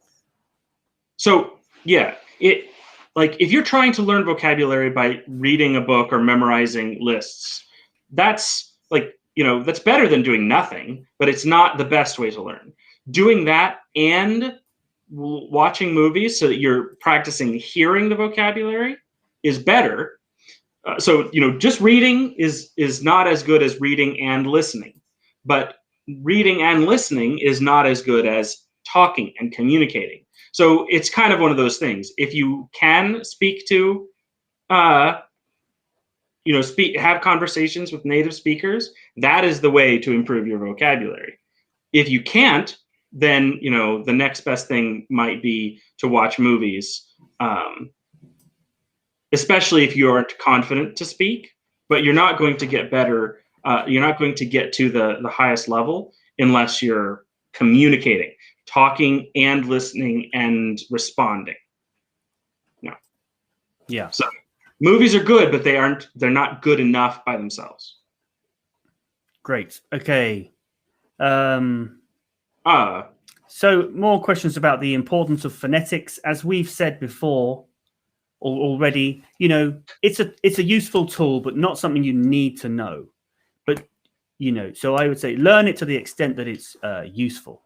so, yeah. It, like, if you're trying to learn vocabulary by reading a book or memorizing lists, that's that's better than doing nothing, but it's not the best way to learn. Doing that and watching movies so that you're practicing hearing the vocabulary is better. So just reading is not as good as reading and listening, but reading and listening is not as good as talking and communicating. So it's kind of one of those things. If you can speak to, have conversations with native speakers, that is the way to improve your vocabulary. If you can't, then the next best thing might be to watch movies. Especially if you aren't confident to speak, but you're not going to get better. You're not going to get to the highest level unless you're communicating, talking and listening and responding. No. Yeah. So movies are good, but they're not good enough by themselves. Great. Okay. So more questions about the importance of phonetics. As we've said before, already, it's a useful tool, but not something you need to know. But so I would say learn it to the extent that it's useful.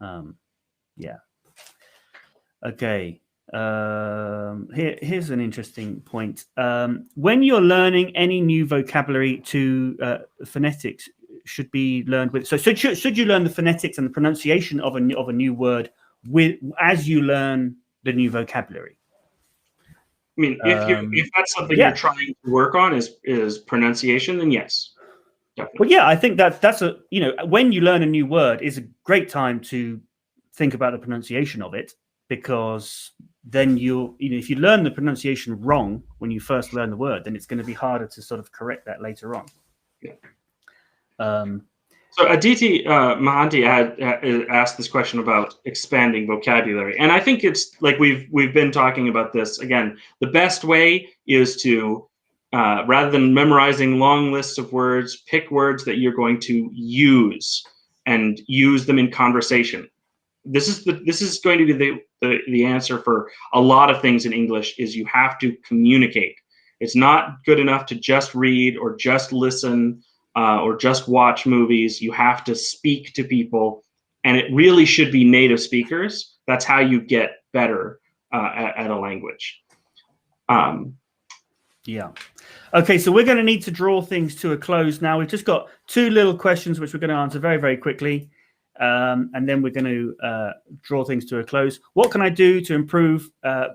Yeah. Okay. Here's an interesting point. When you're learning any new vocabulary, phonetics should be learned with. So should you learn the phonetics and the pronunciation of a new word as you learn the new vocabulary? I mean, if that's something you're trying to work on is pronunciation, then yes, definitely. Well, yeah, I think that's when you learn a new word is a great time to think about the pronunciation of it, because then if you learn the pronunciation wrong when you first learn the word, then it's going to be harder to sort of correct that later on. Yeah. So Aditi Mahanti had asked this question about expanding vocabulary, and I think it's like we've been talking about this again. The best way is to rather than memorizing long lists of words, pick words that you're going to use and use them in conversation. This is going to be the answer for a lot of things in English. Is you have to communicate. It's not good enough to just read or just listen. Or just watch movies. You have to speak to people, and it really should be native speakers. That's how you get better at a language. Yeah. Okay, so we're going to need to draw things to a close now. We've just got two little questions which we're going to answer very, very quickly, and then we're going to draw things to a close. What can I do to improve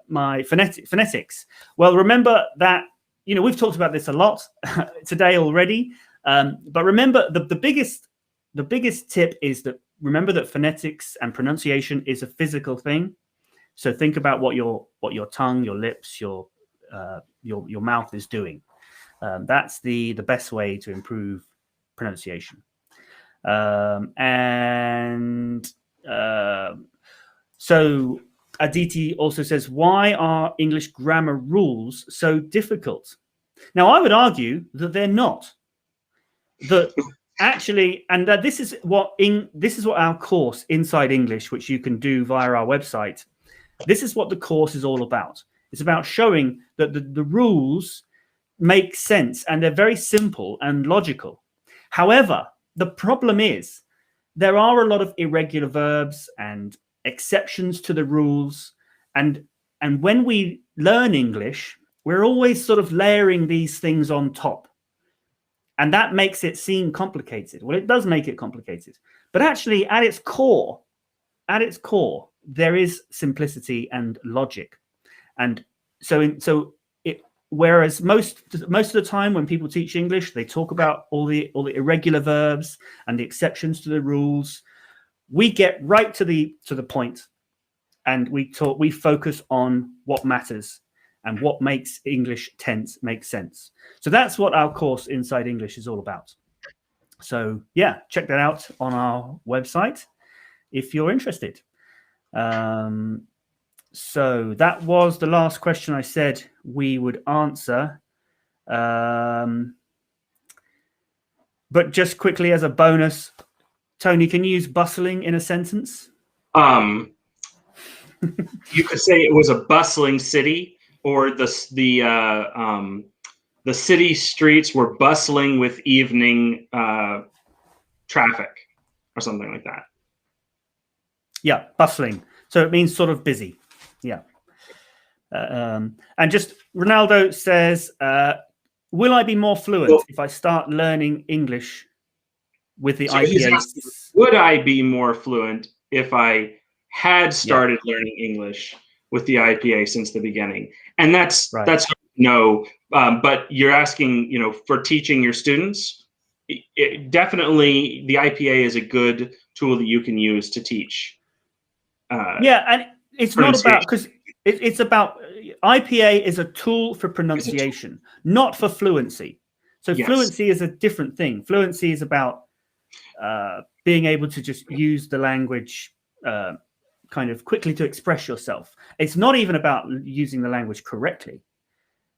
my phonetics? Well, remember that we've talked about this a lot today already. But remember, the biggest tip is that remember that phonetics and pronunciation is a physical thing. So think about what your tongue, your lips, your mouth is doing. That's the best way to improve pronunciation. So Aditi also says, why are English grammar rules so difficult? Now, I would argue that they're not. That actually, and this is what our course Inside English, which you can do via our website. This is what the course is all about. It's about showing that the rules make sense and they're very simple and logical. However, the problem is there are a lot of irregular verbs and exceptions to the rules. And when we learn English, we're always sort of layering these things on top. And that makes it seem complicated. Well, it does make it complicated. But actually, at its core, there is simplicity and logic. And whereas most of the time when people teach English, they talk about all the irregular verbs and the exceptions to the rules. We get right to the point, and we focus on what matters and what makes English tense make sense. So that's what our course Inside English is all about. So yeah, check that out on our website if you're interested. So that was the last question I said we would answer. But just quickly as a bonus, Tony, can you use bustling in a sentence? You could say it was a bustling city, or the city streets were bustling with evening traffic, or something like that. Yeah, bustling. So it means sort of busy. Yeah. And just Ronaldo says, will I be more fluent if I start learning English with the IPA? Would I be more fluent if I had started learning English with the IPA since the beginning? And that's no. But you're asking, for teaching your students. Definitely, the IPA is a good tool that you can use to teach. And it's not about, because it's about, IPA is a tool for pronunciation, not for fluency. So fluency is a different thing. Fluency is about being able to just use the language kind of quickly to express yourself. It's not even about using the language correctly,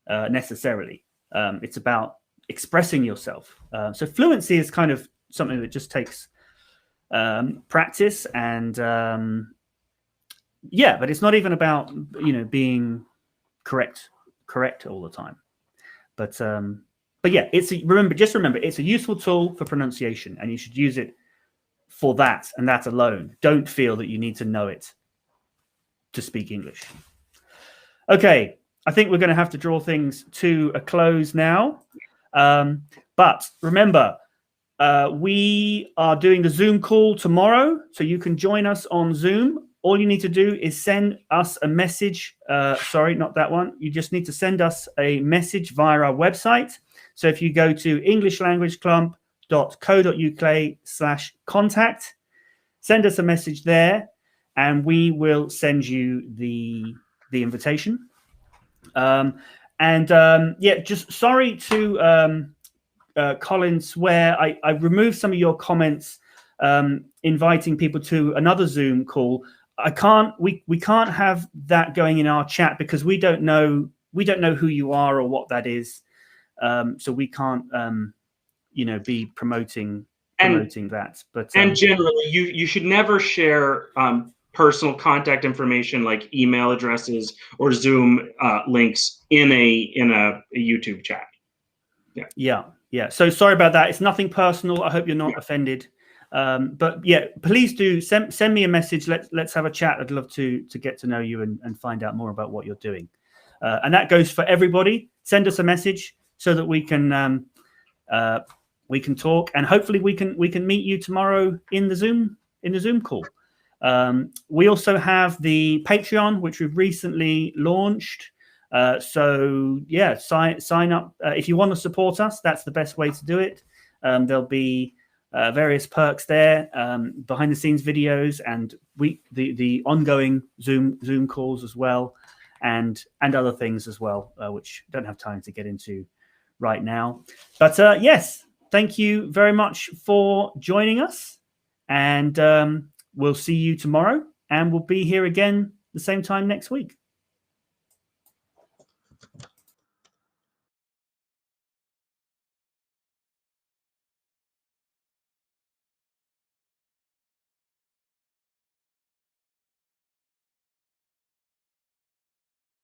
necessarily. It's about expressing yourself. So fluency is kind of something that just takes practice and but it's not even about being correct all the time. But yeah, remember it's a useful tool for pronunciation, and you should use it for that and that alone. Don't feel that you need to know it to speak English. Okay, I think we're going to have to draw things to a close now. But remember, we are doing the Zoom call tomorrow, so you can join us on Zoom. All you need to do is send us a message. Sorry, not that one. You just need to send us a message via our website. So if you go to englishlanguageclub.co.uk/contact, send us a message there, and we will send you the invitation. Just sorry to Colin Swear. I removed some of your comments inviting people to another Zoom call. We can't have that going in our chat because we don't know who you are or what that is. So we can't be promoting that. But generally you should never share personal contact information like email addresses or Zoom links in a YouTube chat. Yeah. So sorry about that. It's nothing personal. I hope you're not offended. But yeah, please do send me a message. Let's have a chat. I'd love to get to know you and find out more about what you're doing. And that goes for everybody. Send us a message so that we can talk, and hopefully we can meet you tomorrow in the Zoom call. We also have the Patreon, which we've recently launched. So yeah, sign up if you want to support us. That's the best way to do it. There'll be various perks there, behind the scenes videos, and the ongoing Zoom calls as well, and other things as well, which don't have time to get into right now. But yes, thank you very much for joining us, and we'll see you tomorrow, and we'll be here again the same time next week.